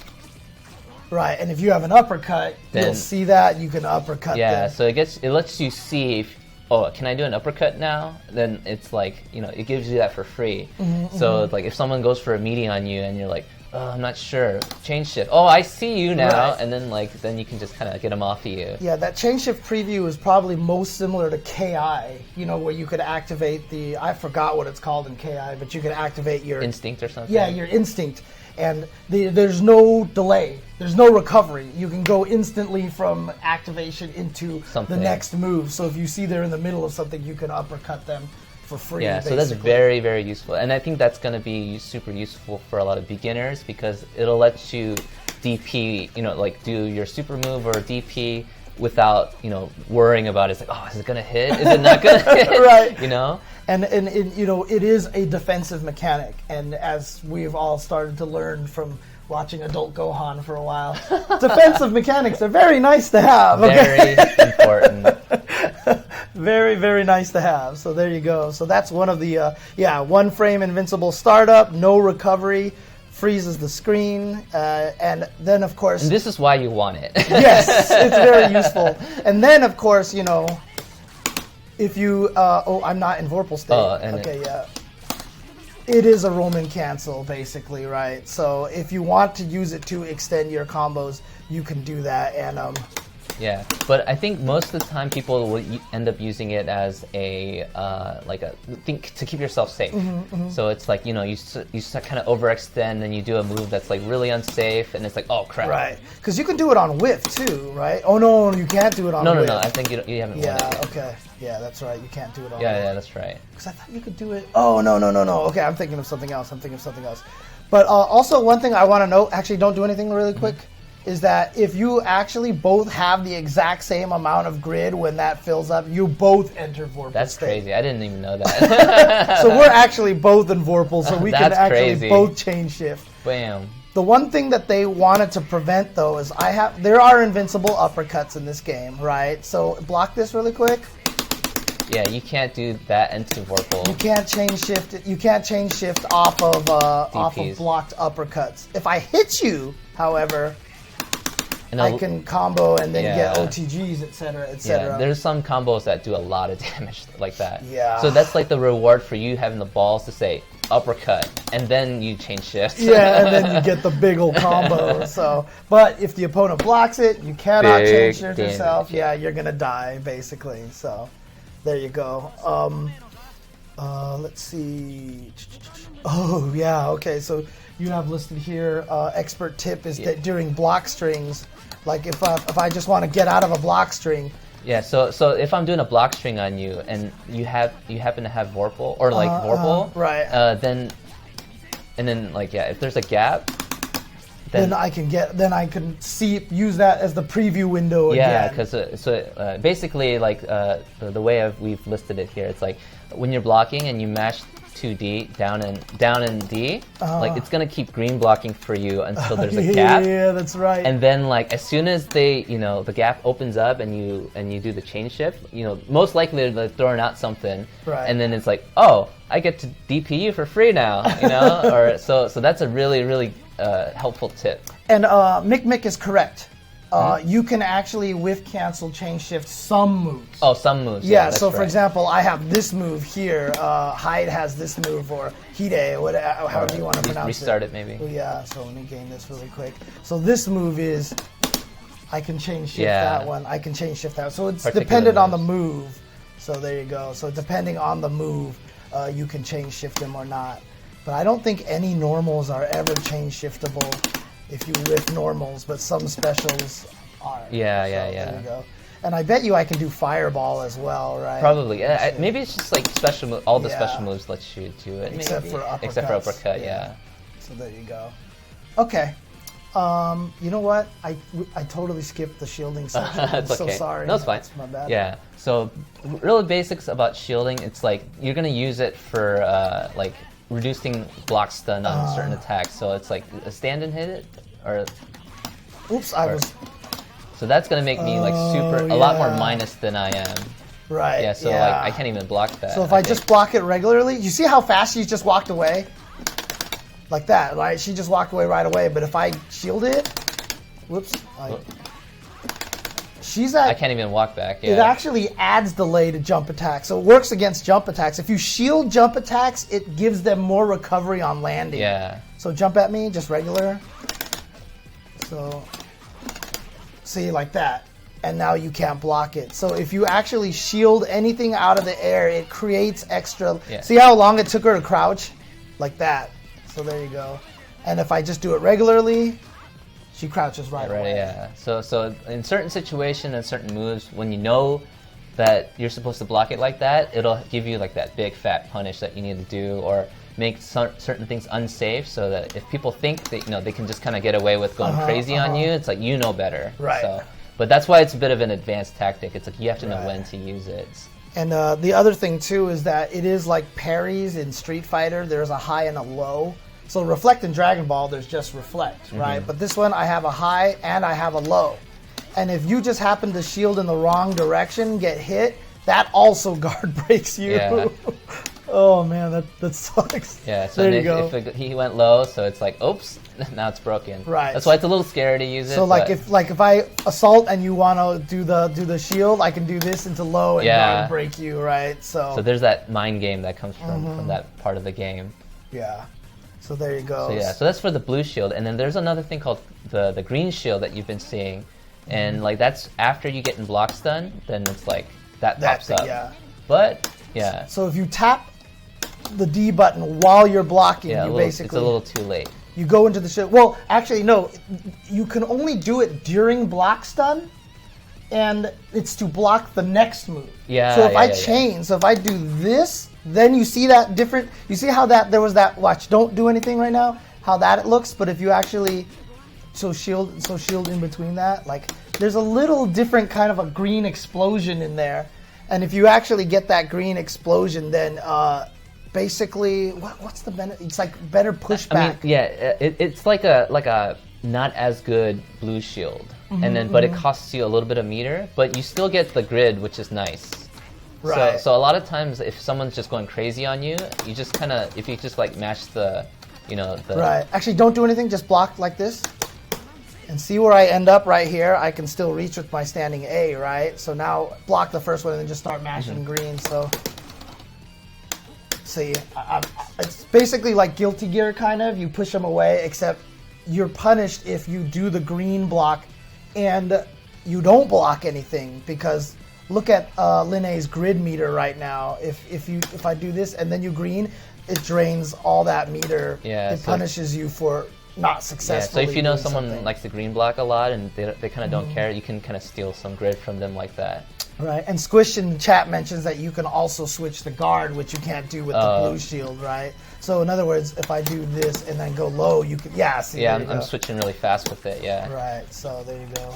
Speaker 1: Right, and if you have an uppercut, then you'll see that you can uppercut.
Speaker 2: Yeah, so it lets you see if, oh, can I do an uppercut now? Then it's like, you know, it gives you that for free. So like if someone goes for a meaty on you and you're like, oh, I'm not sure, chain shift. Oh, I see you now, and then you can just kind of get them off of you. Yeah,
Speaker 1: that chain shift preview is probably most similar to KI. You know, where you could activate I forgot what it's called in KI, but you could activate your
Speaker 2: instinct or something.
Speaker 1: Yeah, your instinct. And there's no delay. There's no recovery. You can go instantly from activation into the next move. So if you see they're in the middle of something, you can uppercut them for free.
Speaker 2: Yeah, basically. So that's very, very useful. And I think that's going to be super useful for a lot of beginners because it'll let you DP, you know, like do your super move or DP without, you know, worrying about it. It's like, oh, is it going to hit? Is it not going to hit?
Speaker 1: Right.
Speaker 2: You know?
Speaker 1: And you know, it is a defensive mechanic, and as we've all started to learn from watching Adult Gohan for a while, defensive mechanics are very nice to have.
Speaker 2: Okay? Very important.
Speaker 1: Very, very nice to have. So there you go. So that's one of the one frame invincible startup, no recovery, freezes the screen, and then of course.
Speaker 2: And this is why you want it.
Speaker 1: Yes, it's very useful. And then of course, you know. If you, I'm not in Vorpal state. It is a Roman cancel, basically, right? So if you want to use it to extend your combos, you can do that. And
Speaker 2: yeah, but I think most of the time people will end up using it as a to keep yourself safe. So it's like, you know, you kind of overextend and you do a move that's like really unsafe, and it's like, oh crap.
Speaker 1: Right, because you can do it on whiff too, right? Oh no, you can't do it on whiff.
Speaker 2: No. I think you haven't.
Speaker 1: Yeah. Okay. Yeah, that's right. You can't do it on.
Speaker 2: Yeah, that's right.
Speaker 1: Because I thought you could do it. Oh no. Okay, I'm thinking of something else. But also one thing I want to note. Actually, don't do anything really quick. Is that if you actually both have the exact same amount of grid when that fills up, you both enter Vorpal
Speaker 2: That's
Speaker 1: state.
Speaker 2: Crazy. I didn't even know that.
Speaker 1: So we're actually both in Vorpal, so we can actually
Speaker 2: crazy.
Speaker 1: Both chain shift.
Speaker 2: Bam.
Speaker 1: The one thing that they wanted to prevent, though, is there are invincible uppercuts in this game, right? So block this really quick.
Speaker 2: Yeah, you can't do that into Vorpal.
Speaker 1: You can't chain shift it. You can't chain shift off of blocked uppercuts. If I hit you, however, I can combo and then get OTGs, etc., etc.
Speaker 2: Yeah, there's some combos that do a lot of damage like that.
Speaker 1: Yeah.
Speaker 2: So that's like the reward for you having the balls to say uppercut, and then you change shifts.
Speaker 1: Yeah, and then you get the big old combo. So, but if the opponent blocks it, you cannot change shift yourself. Yeah, you're gonna die basically. So, there you go. Let's see. Oh yeah, okay. So you have listed here. Expert tip is that during block strings. Like if I just want to get out of a block string.
Speaker 2: Yeah, so if I'm doing a block string on you and you happen to have Vorpal or like Vorpal,
Speaker 1: right?
Speaker 2: Then if there's a gap,
Speaker 1: then I can use that as the preview window again.
Speaker 2: Yeah, because basically like the way we've listed it here, it's like when you're blocking and you mash 2D down and D, like it's gonna keep green blocking for you until there's a gap.
Speaker 1: Yeah, that's right.
Speaker 2: And then like as soon as the gap opens up and you do the chain shift, most likely they're throwing out something,
Speaker 1: right?
Speaker 2: And then it's like, oh, I get to DP you for free now, or so that's a really really helpful tip.
Speaker 1: And Mick is correct. You can actually whiff cancel chain shift some moves.
Speaker 2: Oh, some moves.
Speaker 1: Yeah, so for example, I have this move here. Hyde has this move, or Hide, however you want to pronounce it.
Speaker 2: Restart it maybe.
Speaker 1: Oh, yeah, so let me gain this really quick. So this move is, I can chain shift that one. I can chain shift that. So it's dependent on the move. So there you go. So depending on the move, you can change shift them or not. But I don't think any normals are ever change shiftable if you whiff normals, but some specials are.
Speaker 2: Yeah.
Speaker 1: There you go. And I bet you I can do fireball as well, right?
Speaker 2: Probably. Maybe it's just like special. All the special moves let you do it.
Speaker 1: Except
Speaker 2: maybe.
Speaker 1: for uppercuts.
Speaker 2: Except for uppercut. Yeah.
Speaker 1: So there you go. Okay. You know what? I totally skipped the shielding section. I'm so sorry.
Speaker 2: No, it's fine.
Speaker 1: That's my bad.
Speaker 2: Yeah. So real basics about shielding. It's like you're gonna use it for like reducing block stun on certain attacks. So it's like a stand and hit it, or
Speaker 1: oops, I was.
Speaker 2: So that's gonna make me like a lot more minus than I am.
Speaker 1: Right.
Speaker 2: Yeah. So like I can't even block that.
Speaker 1: So if I just block it regularly, you see how fast she just walked away? Like that, right? She just walked away right away. But if I shield it, whoops,
Speaker 2: I can't even walk back. Yeah.
Speaker 1: It actually adds delay to jump attacks, so it works against jump attacks. If you shield jump attacks, it gives them more recovery on landing.
Speaker 2: Yeah.
Speaker 1: So jump at me, just regular. So see, like that, and now you can't block it. So if you actually shield anything out of the air, it creates extra.
Speaker 2: Yeah.
Speaker 1: See how long it took her to crouch, like that. So there you go. And if I just do it regularly, she crouches right away.
Speaker 2: Yeah. So in certain situations and certain moves, when you know that you're supposed to block it like that, it'll give you like that big fat punish that you need to do, or make certain things unsafe, so that if people think that they can just kind of get away with going crazy on you, it's like you know better.
Speaker 1: Right.
Speaker 2: So, but that's why it's a bit of an advanced tactic. It's like you have to know when to use it.
Speaker 1: And the other thing too is that it is like parries in Street Fighter. There's a high and a low. So reflect in Dragon Ball, there's just reflect, right? But this one, I have a high and I have a low. And if you just happen to shield in the wrong direction, get hit, that also guard breaks you.
Speaker 2: Yeah.
Speaker 1: Oh man, that sucks.
Speaker 2: Yeah, so
Speaker 1: there you go.
Speaker 2: If he went low, so it's like, oops, now it's broken.
Speaker 1: Right.
Speaker 2: That's why it's a little scary to use it.
Speaker 1: So if I assault and you want to do the shield, I can do this into low and guard break you, right? So
Speaker 2: there's that mind game that comes from that part of the game.
Speaker 1: Yeah. So there you go.
Speaker 2: So that's for the blue shield, and then there's another thing called the green shield that you've been seeing, and like that's after you get in block stun, then it's like that pops up.
Speaker 1: Yeah.
Speaker 2: But yeah.
Speaker 1: So if you tap the D button while you're blocking,
Speaker 2: it's a little too late.
Speaker 1: You go into the shield. Well, actually no, you can only do it during block stun, and it's to block the next move.
Speaker 2: Yeah.
Speaker 1: So if I chain, so if I do this. Then you see that different. You see how that there was that. Watch, don't do anything right now. How that it looks, but if you actually shield in between that, like there's a little different kind of a green explosion in there, and if you actually get that green explosion, then basically what's the benefit? It's like better pushback.
Speaker 2: It's like a not as good blue shield, and then but it costs you a little bit of meter, but you still get the grid, which is nice.
Speaker 1: Right.
Speaker 2: So a lot of times, if someone's just going crazy on you, you just kind of, if you just like mash the.
Speaker 1: Right. Actually, don't do anything. Just block like this, and see where I end up right here. I can still reach with my standing A, right? So now block the first one and then just start mashing green. So see, it's basically like Guilty Gear kind of. You push them away, except you're punished if you do the green block and you don't block anything, because. Look at Linne's grid meter right now. If I do this and then you green, it drains all that meter.
Speaker 2: Yeah,
Speaker 1: it punishes you for not successfully.
Speaker 2: So if you know someone likes to green block a lot and they kind of don't care, you can kind of steal some grid from them like that.
Speaker 1: Right, and Squish in the chat mentions that you can also switch the guard, which you can't do with the blue shield, right? So in other words, if I do this and then go low, you can I'm
Speaker 2: switching really fast with it. Yeah.
Speaker 1: Right. So there you go.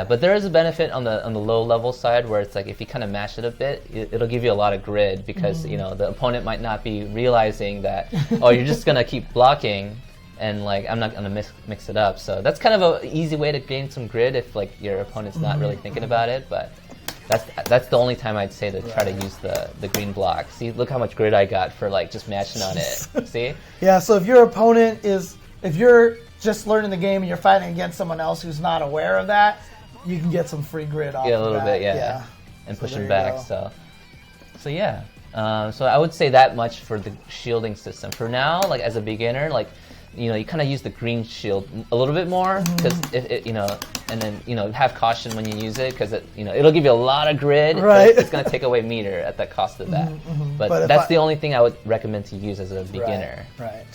Speaker 2: But there is a benefit on the low level side where it's like if you kind of mash it a bit, it'll give you a lot of grid, because the opponent might not be realizing that you're just gonna keep blocking and like I'm not gonna mix it up. So that's kind of an easy way to gain some grid if like your opponent's not really thinking about it. But that's the only time I'd say to try to use the green block. See, look how much grid I got for like just mashing on it. See?
Speaker 1: Yeah. So if your opponent if you're just learning the game and you're fighting against someone else who's not aware of that, you can get some free grid off.
Speaker 2: Yeah, a little bit, and push them back. So I would say that much for the shielding system. For now, like as a beginner, like you kind of use the green shield a little bit more because and then have caution when you use it because it'll give you a lot of grid.
Speaker 1: Right.
Speaker 2: It's going to take away meter at the cost of that. But that's the only thing I would recommend to use as a beginner.
Speaker 1: Right.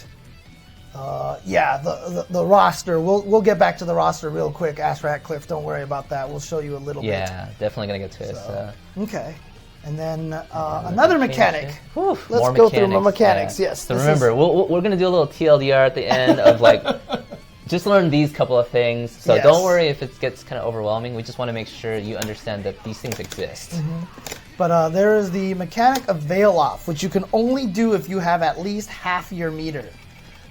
Speaker 1: The roster. We'll get back to the roster real quick. Ask Ratcliffe. Don't worry about that. We'll show you a little bit.
Speaker 2: Yeah, definitely gonna get to it. So.
Speaker 1: Okay. And then another mechanic.
Speaker 2: Let's
Speaker 1: go through my mechanics. Yeah. Yes.
Speaker 2: So remember, we're gonna do a little TLDR at the end of just learn these couple of things. So don't worry if it gets kind of overwhelming. We just want to make sure you understand that these things exist.
Speaker 1: But there is the mechanic of veil off, which you can only do if you have at least half your meter.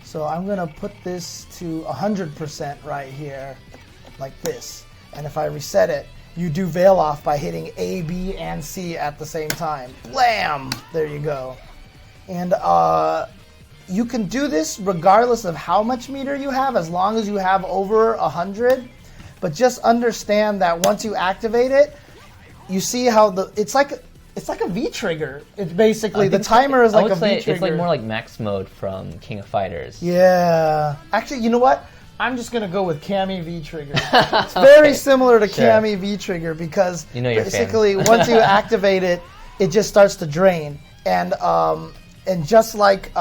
Speaker 1: So I'm going to put this to 100% right here, like this. And if I reset it, you do veil off by hitting A, B, and C at the same time. Blam! There you go. And you can do this regardless of how much meter you have, as long as you have over 100. But just understand that once you activate it, you see how it's like a V trigger. It's basically the timer is like a V trigger.
Speaker 2: It's like more like max mode from King of Fighters.
Speaker 1: Yeah. Actually, you know what? I'm just gonna go with Cammy V trigger. It's very similar to Cammy V trigger because basically once you activate it, it just starts to drain. And just like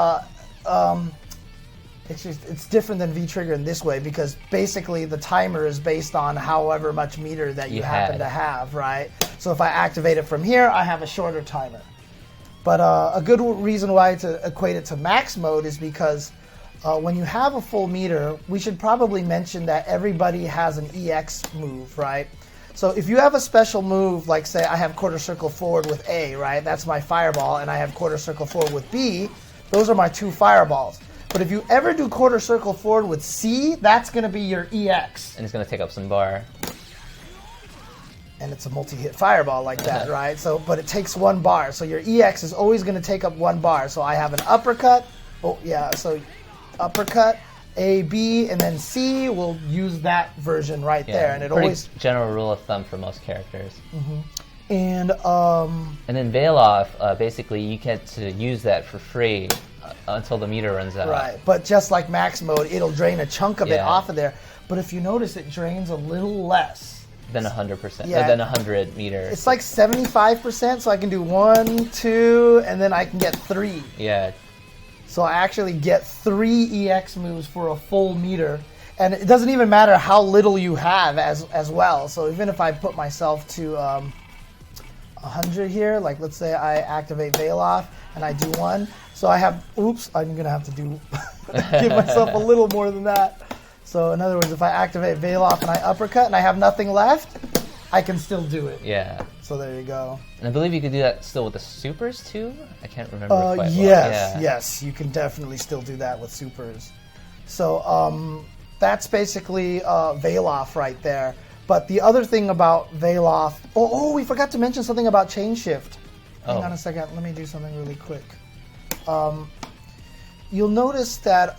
Speaker 1: it's different than V trigger in this way because basically the timer is based on however much meter that you happen to have, right? So if I activate it from here, I have a shorter timer. But a good reason why to equate it to max mode is because when you have a full meter, we should probably mention that everybody has an EX move, right? So if you have a special move, like say I have quarter circle forward with A, right? That's my fireball, and I have quarter circle forward with B. Those are my two fireballs. But if you ever do quarter circle forward with C, that's going to be your EX.
Speaker 2: And it's going to take up some bar.
Speaker 1: And it's a multi-hit fireball like that, right? So, but it takes 1 bar. So your EX is always going to take up 1 bar. So I have an uppercut. Oh, yeah. So uppercut, A, B, and then C will use that version right there. And it always
Speaker 2: general rule of thumb for most characters.
Speaker 1: And
Speaker 2: then veil off, basically you get to use that for free until the meter runs out.
Speaker 1: Right, but just like max mode, it'll drain a chunk of it off of there. But if you notice, it drains a little less
Speaker 2: than 100%. Than 100 meters.
Speaker 1: It's like 75%, so I can do 1, 2, and then I can get 3.
Speaker 2: Yeah.
Speaker 1: So I actually get 3 EX moves for a full meter. And it doesn't even matter how little you have as well. So even if I put myself to 100 here, like let's say I activate veil off and I do 1. So I have, oops, I'm going to have to give myself a little more than that. So in other words, if I activate veil off and I uppercut and I have nothing left, I can still do it.
Speaker 2: Yeah.
Speaker 1: So there you go.
Speaker 2: And I believe you could do that still with the supers too? I can't remember quite well.
Speaker 1: Yes, you can definitely still do that with supers. So that's basically veil off right there. But the other thing about veil off, we forgot to mention something about chain shift. Hang on a second, let me do something really quick. You'll notice that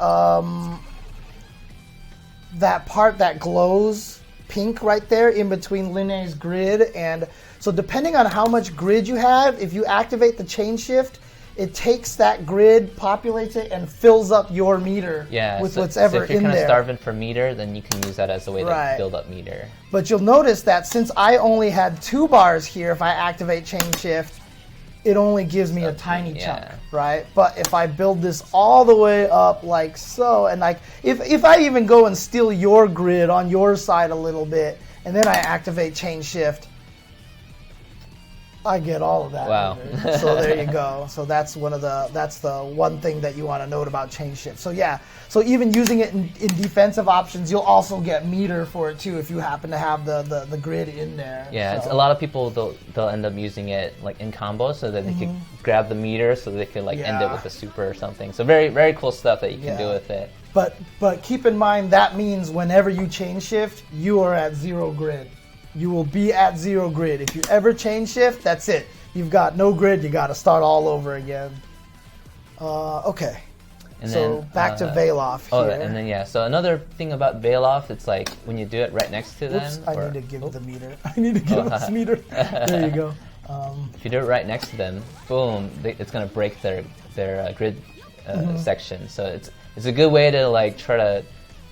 Speaker 1: that part that glows pink right there in between Linne's grid, and so depending on how much grid you have, if you activate the chain shift, it takes that grid, populates it, and fills up your meter with what's ever in there. So if you're kind of
Speaker 2: starving for meter, then you can use that as a way to build up meter.
Speaker 1: But you'll notice that since I only had 2 bars here, if I activate chain shift, it only gives me a tiny chunk, right? But if I build this all the way up like so, and like if I even go and steal your grid on your side a little bit, and then I activate chain shift, I get all of that.
Speaker 2: Wow.
Speaker 1: So there you go. So that's the one thing that you want to note about chain shift. So yeah, so even using it in defensive options, you'll also get meter for it too if you happen to have the grid in there.
Speaker 2: Yeah,
Speaker 1: so.
Speaker 2: A lot of people they'll end up using it like in combo so that they can grab the meter so they can like end it with a super or something. So very, very cool stuff that you can do with it.
Speaker 1: But keep in mind that means whenever you chain shift, you are at 0 grid. You will be at 0 grid. If you ever chain shift, that's it. You've got no grid. You got to start all over again. Okay.
Speaker 2: And
Speaker 1: so
Speaker 2: then,
Speaker 1: back to veil off here.
Speaker 2: And then so another thing about veil off, it's like when you do it right next to them.
Speaker 1: I need to give the meter. I need to give this meter. There you go.
Speaker 2: If you do it right next to them, boom, it's going to break their grid section. So it's a good way to like try to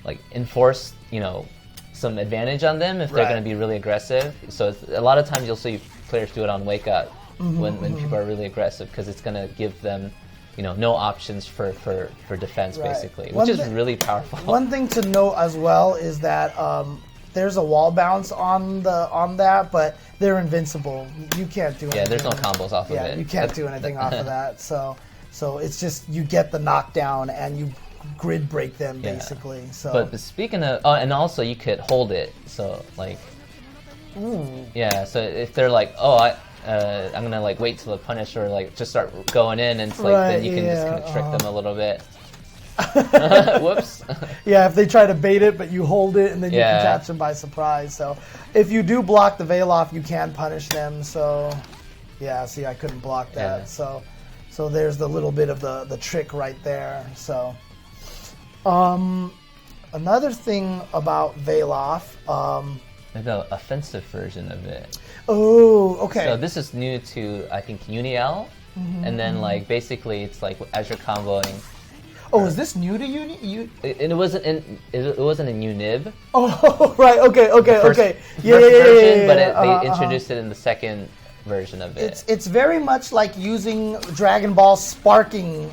Speaker 2: like enforce, you know, some advantage on them if they're going to be really aggressive. So a lot of times you'll see players do it on wake up when people are really aggressive, because it's going to give them, you know, no options for defense basically, which is really powerful.
Speaker 1: One thing to note as well is that there's a wall bounce on that, but they're invincible. You can't do anything.
Speaker 2: Yeah, there's no combos off of it.
Speaker 1: Yeah, you can't do anything off of that. So it's just you get the knockdown and you grid break them basically. So,
Speaker 2: but speaking of, and also you could hold it. So like, yeah. So if they're like, I'm gonna like wait till the punish or like just start going in, and it's like then you can just kind of trick them a little bit. Whoops.
Speaker 1: Yeah, if they try to bait it, but you hold it, and then you can catch them by surprise. So if you do block the veil off, you can punish them. So yeah, see, I couldn't block that. Yeah. So there's the little bit of the trick right there. So. Another thing about veil off,
Speaker 2: the offensive version of it.
Speaker 1: Oh, okay.
Speaker 2: So this is new to, I think, UniL, and then like basically it's like as you're comboing.
Speaker 1: Oh, is this new to Uni?
Speaker 2: It wasn't in UNIB.
Speaker 1: Oh, right. Okay.
Speaker 2: Yeah. Version, but they introduced it in the second version of it.
Speaker 1: It's very much like using Dragon Ball sparking.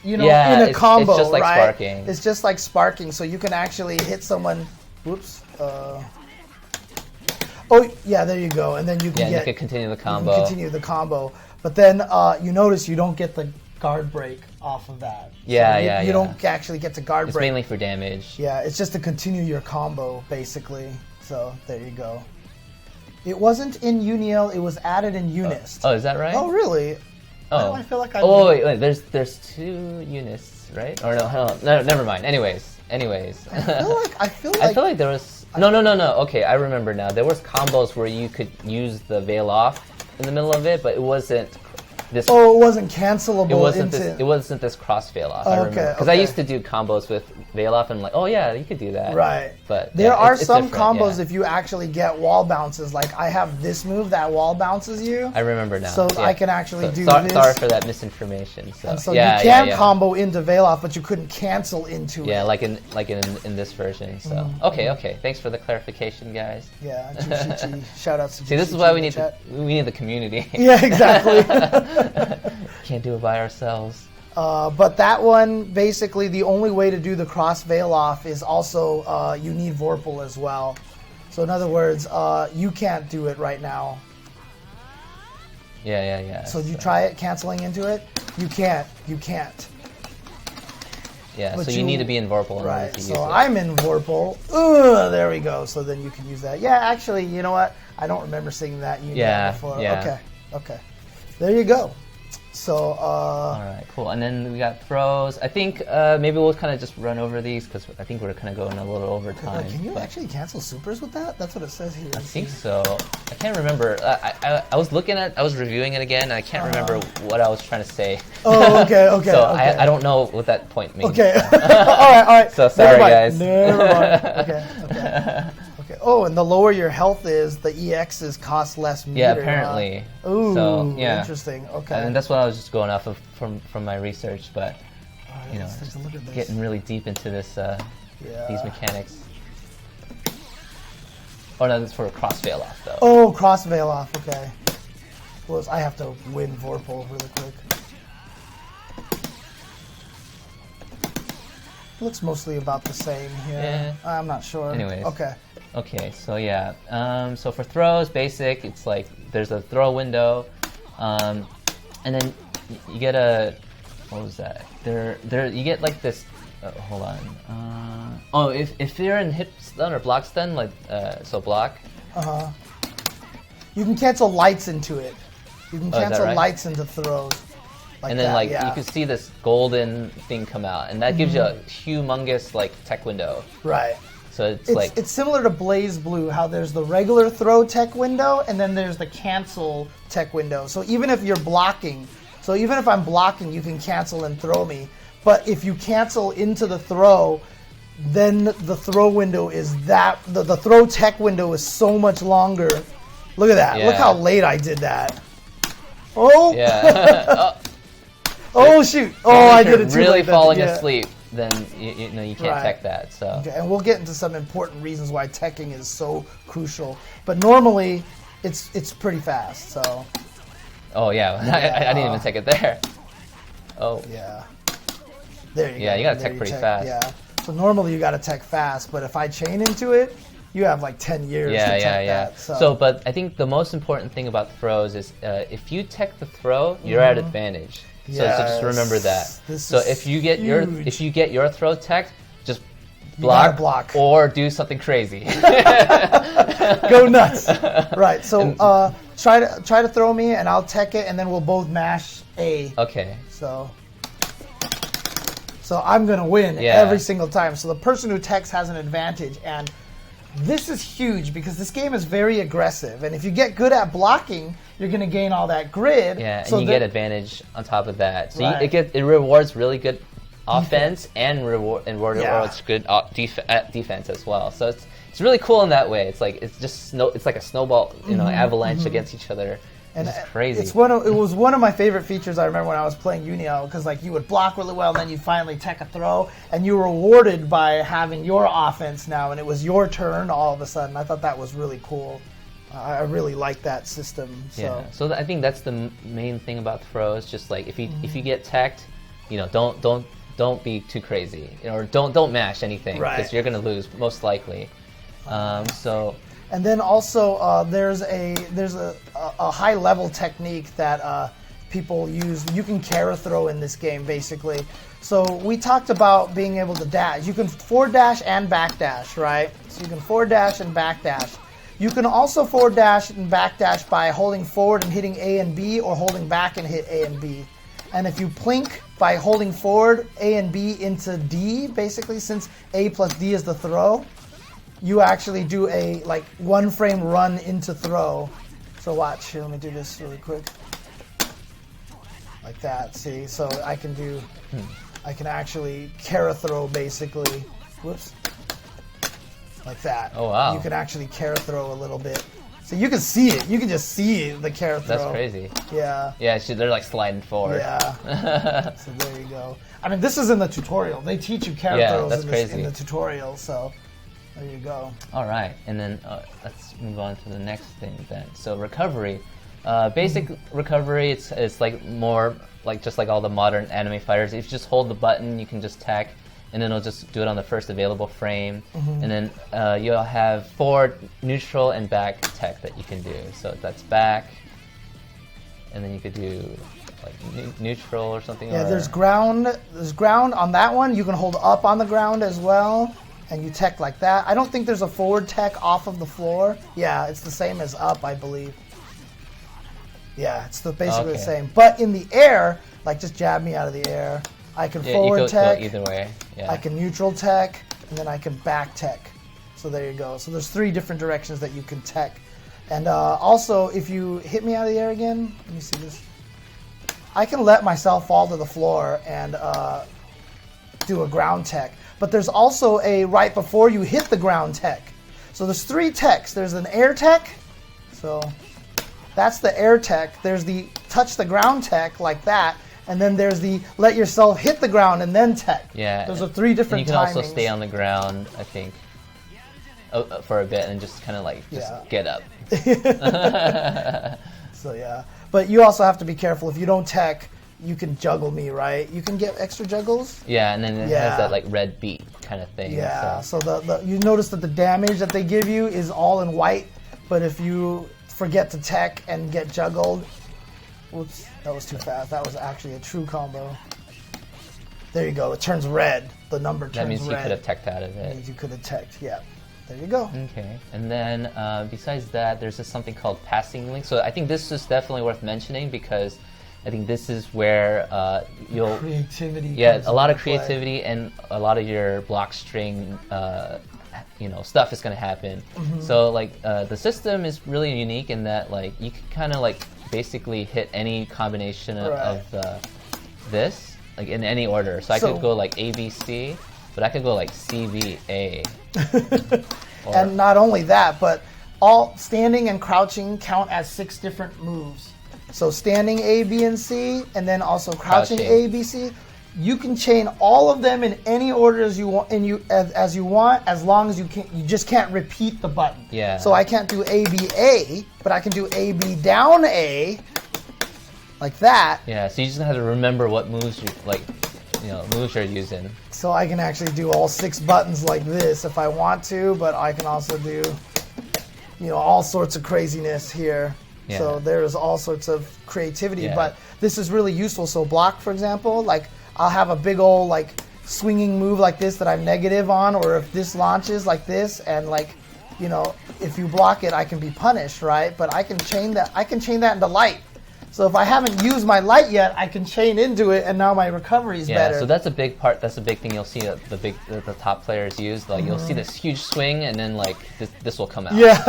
Speaker 1: You know,
Speaker 2: yeah,
Speaker 1: in a combo,
Speaker 2: it's just like
Speaker 1: right?
Speaker 2: sparking.
Speaker 1: It's just like sparking, so you can actually hit someone. Whoops. Oh, yeah, there you go, and then you can
Speaker 2: you can continue the combo.
Speaker 1: You can continue the combo, but then you notice you don't get the guard break off of that.
Speaker 2: Yeah,
Speaker 1: you don't actually get to guard break.
Speaker 2: It's mainly for damage.
Speaker 1: Yeah, it's just to continue your combo, basically. So there you go. It wasn't in UniL; it was added in UNIST.
Speaker 2: Oh, is that right?
Speaker 1: Oh, really?
Speaker 2: Oh,
Speaker 1: I feel like
Speaker 2: wait, there's 2 UNISTs, right? Or no, never mind. Anyways.
Speaker 1: I feel like
Speaker 2: there was no. Okay, I remember now. There was combos where you could use the veil off in the middle of it, but it wasn't this.
Speaker 1: Oh, it wasn't cancelable.
Speaker 2: It wasn't this cross veil off. I remember because I used to do combos with veil off, and like, oh yeah, you could do that.
Speaker 1: Right.
Speaker 2: But
Speaker 1: there are
Speaker 2: it's
Speaker 1: some
Speaker 2: different,
Speaker 1: combos if you actually get wall bounces. Like I have this move that wall bounces you.
Speaker 2: I remember now.
Speaker 1: So I can actually do
Speaker 2: this.
Speaker 1: this.
Speaker 2: Sorry for that misinformation. So
Speaker 1: you can combo into veil off, but you couldn't cancel into it.
Speaker 2: Yeah, like in this version. So okay. Thanks for the clarification, guys.
Speaker 1: Yeah, Chi. Shout out to
Speaker 2: See, this is why we need the community.
Speaker 1: Yeah, exactly.
Speaker 2: Can't do it by ourselves.
Speaker 1: But that one, basically, the only way to do the cross veil off is also you need Vorpal as well. So in other words, you can't do it right now.
Speaker 2: Yeah.
Speaker 1: So you try it, canceling into it. You can't.
Speaker 2: Yeah. But so you need to be in Vorpal in order to use it.
Speaker 1: So I'm in Vorpal. There we go. So then you can use that. Yeah. Actually, you know what? I don't remember seeing that before.
Speaker 2: Yeah.
Speaker 1: Okay. There you go. So,
Speaker 2: all right, cool. And then we got throws. I think maybe we'll kind of just run over these because I think we're kind of going a little over time.
Speaker 1: Can you actually cancel supers with that? That's what it says here.
Speaker 2: I think so. I can't remember. I was reviewing it again, and I can't remember what I was trying to say.
Speaker 1: Oh, okay.
Speaker 2: So I don't know what that point means.
Speaker 1: Okay. All right.
Speaker 2: So sorry, guys.
Speaker 1: Never mind. Okay. Oh, and the lower your health is, the EXs cost less meter.
Speaker 2: Yeah, apparently.
Speaker 1: Ooh,
Speaker 2: so, yeah.
Speaker 1: Interesting. Okay.
Speaker 2: And that's what I was just going off of from my research, but
Speaker 1: let's take a look at this.
Speaker 2: Getting really deep into this these mechanics. Oh no, this is for a cross veil off though.
Speaker 1: Oh, cross veil off. Okay. Well, I have to win Vorpal really quick. Looks mostly about the same here.
Speaker 2: Yeah.
Speaker 1: I'm not sure.
Speaker 2: Anyways.
Speaker 1: Okay,
Speaker 2: so yeah. So for throws, basic, it's like there's a throw window, and then you get a, what was that? There you get like this. Hold on. If you're in hit stun or block stun, like so block.
Speaker 1: You can cancel lights into it. You can cancel
Speaker 2: right?
Speaker 1: lights into throws. Like
Speaker 2: and then
Speaker 1: that,
Speaker 2: you can see this golden thing come out, and that gives you a humongous like tech window.
Speaker 1: Right.
Speaker 2: So it's
Speaker 1: similar to Blaze Blue, how there's the regular throw tech window, and then there's the cancel tech window. So even if you're blocking, even if I'm blocking, you can cancel and throw me. But if you cancel into the throw, then the throw window is the throw tech window is so much longer. Look at that. Yeah. Look how late I did that. Oh.
Speaker 2: Yeah.
Speaker 1: Oh shoot! Oh, I did it too
Speaker 2: really
Speaker 1: late.
Speaker 2: Falling asleep. then you know you can't tech that. So
Speaker 1: okay. And we'll get into some important reasons why teching is so crucial. But normally, it's pretty fast. So.
Speaker 2: Oh yeah, I didn't even tech it there. Oh
Speaker 1: yeah. There you go.
Speaker 2: Yeah, you gotta tech pretty fast.
Speaker 1: Yeah. So normally you gotta tech fast, but if I chain into it, you have like 10 years to tech that.
Speaker 2: So, but I think the most important thing about throws is if you tech the throw, you're at advantage. So just remember that. So if you get your throw teched, just block or do something crazy.
Speaker 1: Go nuts. Right. So try to throw me and I'll tech it and then we'll both mash A.
Speaker 2: Okay.
Speaker 1: So I'm gonna win every single time. So the person who techs has an advantage, and this is huge because this game is very aggressive. And if you get good at blocking, you're gonna gain all that grid.
Speaker 2: Yeah, and you get advantage on top of that. So it rewards really good offense and rewards good defense as well. So it's really cool in that way. It's like it's like a snowball, avalanche against each other. And it's crazy.
Speaker 1: It was one of my favorite features I remember when I was playing Unio, because like you would block really well, and then you finally tech a throw, and you were rewarded by having your offense now, and it was your turn all of a sudden. I thought that was really cool. I really like that system. So.
Speaker 2: Yeah. So I think that's the main thing about throws. Just like if you get teched, don't be too crazy, or don't mash anything because you're gonna lose most likely.
Speaker 1: And then also there's a high level technique that people use. You can Kara throw in this game basically. So we talked about being able to dash. You can forward dash and back dash, right? So you can forward dash and back dash. You can also forward dash and back dash by holding forward and hitting A and B, or holding back and hit A and B. And if you plink by holding forward A and B into D, basically, since A plus D is the throw, you actually do a like 1 frame run into throw. So watch, here, let me do this really quick. Like that, see? So I can actually Kara throw basically. Whoops. Like that.
Speaker 2: Oh wow.
Speaker 1: You can actually Kara throw a little bit. So you can see it. You can just see the Kara throw.
Speaker 2: That's crazy.
Speaker 1: Yeah.
Speaker 2: Yeah, they're like sliding forward.
Speaker 1: Yeah. So there you go. I mean, this is in the tutorial. They teach you Kara throws in the tutorial, so there you go.
Speaker 2: All right, and then let's move on to the next thing then. So recovery. Basic recovery, it's like more like just like all the modern anime fighters. If you just hold the button, you can just tech, and then it'll just do it on the first available frame. And then you'll have forward, neutral, and back tech that you can do. So that's back, and then you could do like neutral or something.
Speaker 1: Yeah, there's ground. There's ground on that one. You can hold up on the ground as well, and you tech like that. I don't think there's a forward tech off of the floor. Yeah, it's the same as up, I believe. Yeah, it's basically the same. But in the air, like just jab me out of the air. I can forward tech.
Speaker 2: Go either way. Yeah.
Speaker 1: I can neutral tech, and then I can back tech. So there you go. So there's 3 different directions that you can tech. And also, if you hit me out of the air again, let me see this. I can let myself fall to the floor and do a ground tech. But there's also a right before you hit the ground tech. So there's 3 techs. There's an air tech. So that's the air tech. There's the touch the ground tech like that. And then there's the let yourself hit the ground and then tech.
Speaker 2: Yeah.
Speaker 1: Those are 3 different timings.
Speaker 2: You can also stay on the ground, I think, for a bit and just kind of like get up.
Speaker 1: So yeah. But you also have to be careful. If you don't tech, you can juggle me, right? You can get extra juggles.
Speaker 2: Yeah, and then it has that like red beat kind of thing.
Speaker 1: Yeah. So you notice that the damage that they give you is all in white, but if you forget to tech and get juggled, whoops, that was too fast. That was actually a true combo. There you go. It turns red. The number turns red.
Speaker 2: That means you could have teched out of it.
Speaker 1: That means you could have teched. Yeah. There you go.
Speaker 2: Okay. And then besides that, there's just something called passing link. So I think this is definitely worth mentioning because I think this is where you'll
Speaker 1: creativity.
Speaker 2: Yeah, a lot of creativity and a lot of your block string, stuff is going to happen. So like the system is really unique in that like you can kind of like basically hit any combination of this like in any order. So I could go like A B C, but I could go like C B A.
Speaker 1: And not only that, but all standing and crouching count as 6 different moves. So standing A, B, and C, and then also crouching A, B, C. you can chain all of them in any order as you want, as you want, as long as you can. You just can't repeat the button.
Speaker 2: Yeah.
Speaker 1: So I can't do A B A, but I can do A B down A, like that.
Speaker 2: Yeah. So you just have to remember what moves moves you're using.
Speaker 1: So I can actually do all 6 buttons like this if I want to, but I can also do, all sorts of craziness here. Yeah. So there's all sorts of creativity, but this is really useful. So block, for example, like I'll have a big old like swinging move like this that I'm negative on, or if this launches like this, and like, if you block it, I can be punished, right? But I can chain that. I can chain that into light. So if I haven't used my light yet, I can chain into it, and now my recovery is better.
Speaker 2: Yeah, so that's a big part. That's a big thing you'll see that the top players use. Like you'll see this huge swing, and then like this will come out.
Speaker 1: Yeah.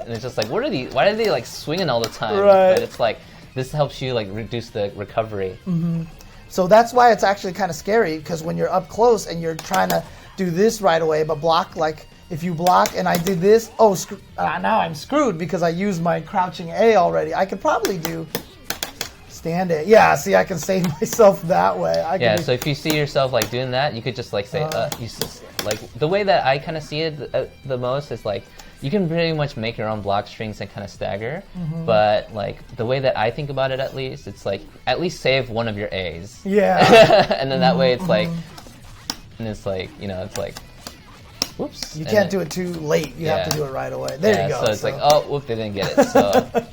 Speaker 2: And it's just like, why are they like swinging all the time?
Speaker 1: Right.
Speaker 2: But it's like this helps you like reduce the recovery.
Speaker 1: Mm-hmm. So that's why it's actually kind of scary, because when you're up close and you're trying to do this right away, but block, like if you block and I did this, now I'm screwed because I used my crouching A already. I could probably do stand A. Yeah, see, I can save myself that way.
Speaker 2: So if you see yourself like doing that, you could just like say, like the way that I kind of see it the most is like, you can pretty much make your own block strings and kind of stagger, but like the way that I think about it, at least, it's like at least save one of your A's.
Speaker 1: Yeah.
Speaker 2: And then that way it's like, and it's like, it's like, whoops.
Speaker 1: You can't do it too late. You have to do it right away. There you go.
Speaker 2: So it's like, oh, whoop, they didn't get it. So.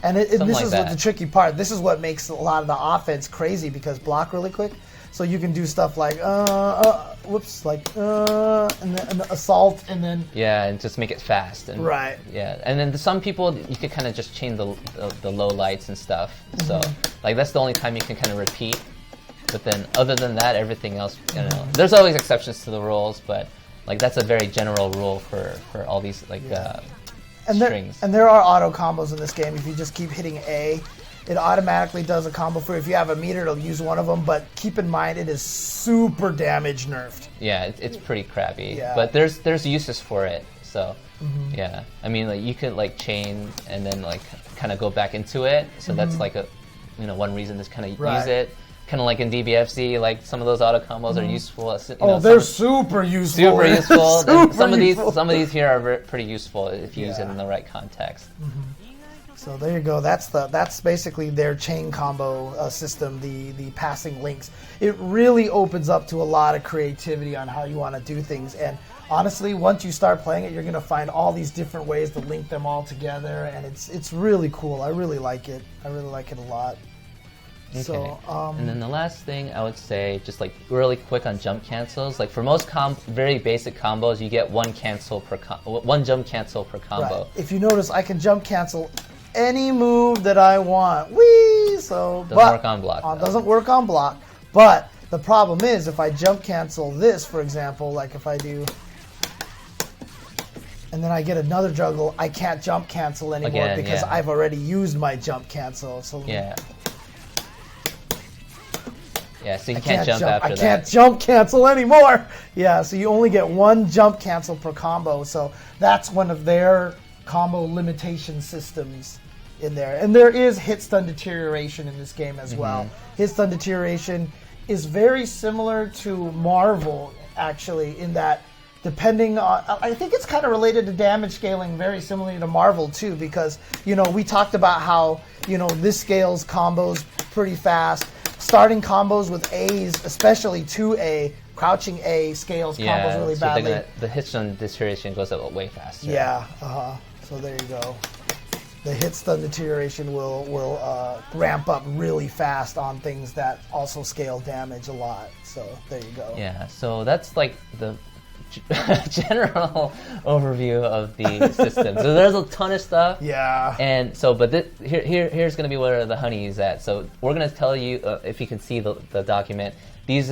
Speaker 1: And this is the tricky part. This is what makes a lot of the offense crazy, because block really quick. So you can do stuff like, whoops, like, and then assault, and then...
Speaker 2: Yeah, and just make it fast. And,
Speaker 1: right.
Speaker 2: Yeah, and then some people, you could kind of just chain the low lights and stuff. So, like, that's the only time you can kind of repeat. But then, other than that, everything else, there's always exceptions to the rules, but, like, that's a very general rule for all these, like, strings.
Speaker 1: There are auto combos in this game. If you just keep hitting A, it automatically does a combo for if you have a meter, it'll use one of them, but keep in mind it is super damage nerfed.
Speaker 2: Yeah, it's pretty crappy.
Speaker 1: Yeah.
Speaker 2: But there's uses for it. So, yeah. I mean, like you could like chain and then like kind of go back into it. So that's like a one reason to kind of use it. Kind of like in DBFZ, like some of those auto combos are useful.
Speaker 1: They're super useful.
Speaker 2: Super useful.
Speaker 1: Super
Speaker 2: some
Speaker 1: useful.
Speaker 2: Of these here are pretty useful if you use it in the right context.
Speaker 1: So there you go. That's basically their chain combo system. The passing links. It really opens up to a lot of creativity on how you want to do things. And honestly, once you start playing it, you're going to find all these different ways to link them all together, and it's really cool. I really like it. I really like it a lot.
Speaker 2: Okay.
Speaker 1: So,
Speaker 2: and then the last thing I would say, just like really quick on jump cancels. Like for most very basic combos, you get one jump cancel per combo.
Speaker 1: Right. If you notice, I can jump cancel any move that I want. Whee! So
Speaker 2: doesn't work on block.
Speaker 1: Doesn't work on block. But the problem is, if I jump cancel this, for example, like if I do, and then I get another juggle, I can't jump cancel anymore because I've already used my jump cancel. So
Speaker 2: yeah. Yeah, so you can't jump after that.
Speaker 1: I can't jump cancel anymore. Yeah, so you only get one jump cancel per combo. So that's one of their combo limitation systems in there. And there is hit stun deterioration in this game as well. Hit stun deterioration is very similar to Marvel, actually, in that depending on, I think it's kind of related to damage scaling very similarly to Marvel too, because, we talked about how, this scales combos pretty fast. Starting combos with A's, especially 2A, crouching A scales combos really badly.
Speaker 2: The hit stun deterioration goes up way faster.
Speaker 1: Yeah, so there you go. The hit stun deterioration will ramp up really fast on things that also scale damage a lot. So there you go.
Speaker 2: Yeah, so that's like the general overview of the system. So there's a ton of stuff.
Speaker 1: Yeah.
Speaker 2: And so, but here's going to be where the honey is at. So we're going to tell you, if you can see the document, this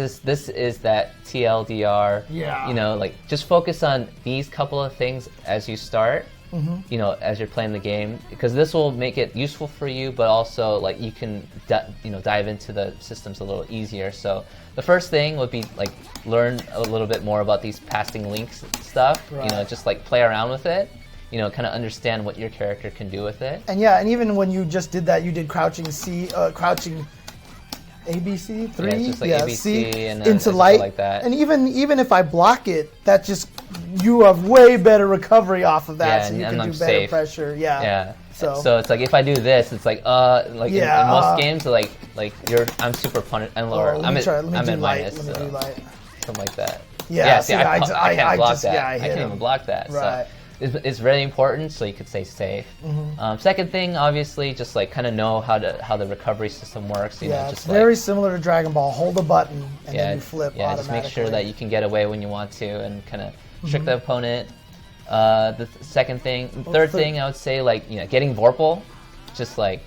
Speaker 2: is that TLDR.
Speaker 1: Yeah.
Speaker 2: Like just focus on these couple of things as you start. As you're playing the game, because this will make it useful for you, but also like you can dive into the systems a little easier. So the first thing would be like learn a little bit more about these passing links stuff.
Speaker 1: Right.
Speaker 2: Just like play around with it. Kind of understand what your character can do with it.
Speaker 1: And and even when you just did that, you did crouching C, crouching ABC 3.
Speaker 2: Yeah, it's just like ABC
Speaker 1: C,
Speaker 2: and
Speaker 1: into light
Speaker 2: like that.
Speaker 1: And even if I block it, that just you have way better recovery off of that, so you can do better
Speaker 2: safe.
Speaker 1: pressure. Yeah.
Speaker 2: So it's like if I do this, it's like in most games like I'm super punished and lower. I'm at minus. Something like that.
Speaker 1: Yeah.
Speaker 2: See, I can't block that.
Speaker 1: Yeah,
Speaker 2: I can't even block that.
Speaker 1: Right.
Speaker 2: So it's very important so you could stay safe. Second thing, obviously, just like kind of know how the recovery system works. You know, just
Speaker 1: it's very similar to Dragon Ball. Hold a button and then you flip automatically.
Speaker 2: Just make sure that you can get away when you want to and kind of trick the opponent. The third thing, I would say, like, you know, getting Vorpal, just like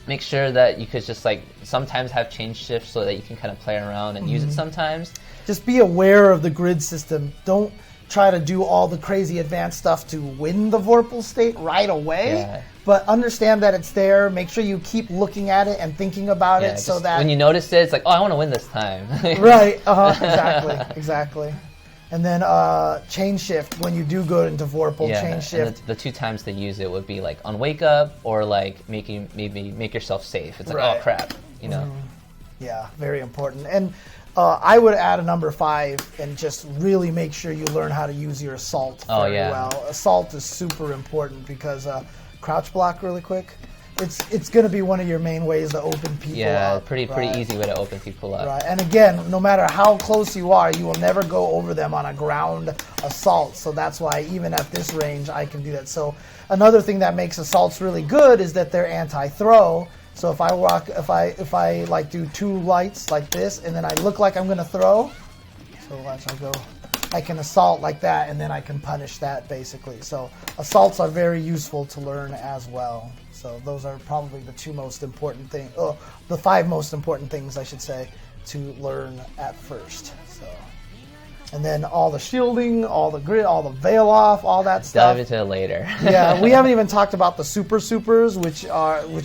Speaker 2: make sure that you could just like sometimes have change shifts so that you can kind of play around and use it sometimes.
Speaker 1: Just be aware of the grid system. Don't try to do all the crazy advanced stuff to win the Vorpal state right away, but understand that it's there. Make sure you keep looking at it and thinking about it so that
Speaker 2: when you notice it, it's like, oh, I want to win this time.
Speaker 1: Right. Exactly. And then chain shift, when you do go into Vorpal, chain shift.
Speaker 2: And the 2 times to use it would be like on wake up or like make yourself safe. It's like, oh crap, you know.
Speaker 1: Yeah, very important. And I would add a number 5 and just really make sure you learn how to use your assault very well. Assault is super important because crouch block really quick. It's going to be one of your main ways to open people up.
Speaker 2: Yeah, pretty easy way to open people up.
Speaker 1: Right, and again, no matter how close you are, you will never go over them on a ground assault. So that's why even at this range, I can do that. So another thing that makes assaults really good is that they're anti-throw. So if I like do 2 lights like this, and then I look like I'm going to throw, so watch, I can assault like that, and then I can punish that basically. So assaults are very useful to learn as well. So those are probably the 2 most important things, the 5 most important things I should say to learn at first. So, and then all the shielding, all the grid, all the veil off, all that stuff.
Speaker 2: Dive into it later.
Speaker 1: Yeah, we haven't even talked about the supers, which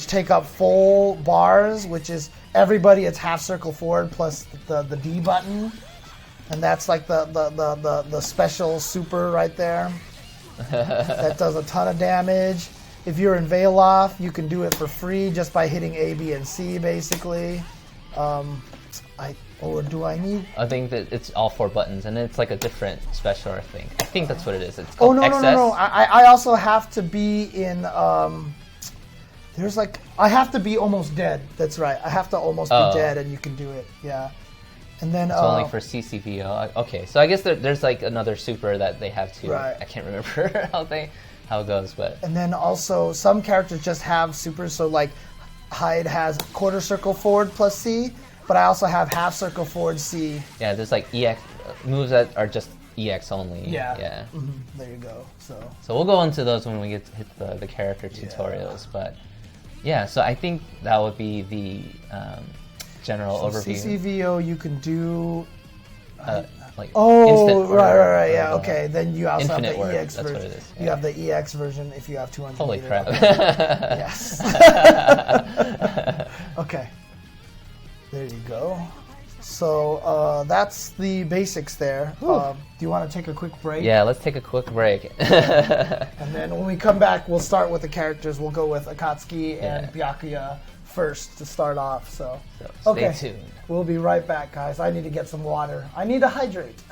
Speaker 1: take up full bars, which is everybody. It's half circle forward plus the D button, and that's like the special super right there. That does a ton of damage. If you're in veil off, you can do it for free just by hitting A, B, and C, basically. Or do I need?
Speaker 2: I think that it's all 4 buttons, and it's like a different special thing. I think that's what it is. It's called
Speaker 1: no. I also have to be in. There's like I have to be almost dead. That's right. I have to almost be dead, and you can do it. Yeah. And then
Speaker 2: it's only for CCVO. Okay, so I guess there's like another super that they have too.
Speaker 1: Right.
Speaker 2: I can't remember how it goes, but.
Speaker 1: And then also some characters just have supers. So like Hyde has quarter circle forward plus C, but I also have half circle forward C.
Speaker 2: Yeah, there's like EX moves that are just EX only.
Speaker 1: Yeah. Mm-hmm. There you go. So
Speaker 2: we'll go into those when we get to hit the character tutorials, but yeah. So I think that would be the general overview.
Speaker 1: CCVO you can do.
Speaker 2: Like
Speaker 1: right. Yeah. Okay. Then you also have the
Speaker 2: word.
Speaker 1: EX
Speaker 2: That's
Speaker 1: version.
Speaker 2: What it is.
Speaker 1: You have the EX version if you have 200.
Speaker 2: Holy crap!
Speaker 1: Yes. Okay. There you go. So that's the basics there. Do you want to take a quick break?
Speaker 2: Yeah, let's take a quick break.
Speaker 1: And then when we come back, we'll start with the characters. We'll go with Akatsuki and Byakuya first to start off. So
Speaker 2: stay tuned.
Speaker 1: We'll be right back, guys. I need to get some water. I need to hydrate.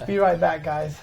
Speaker 1: Be right back, guys.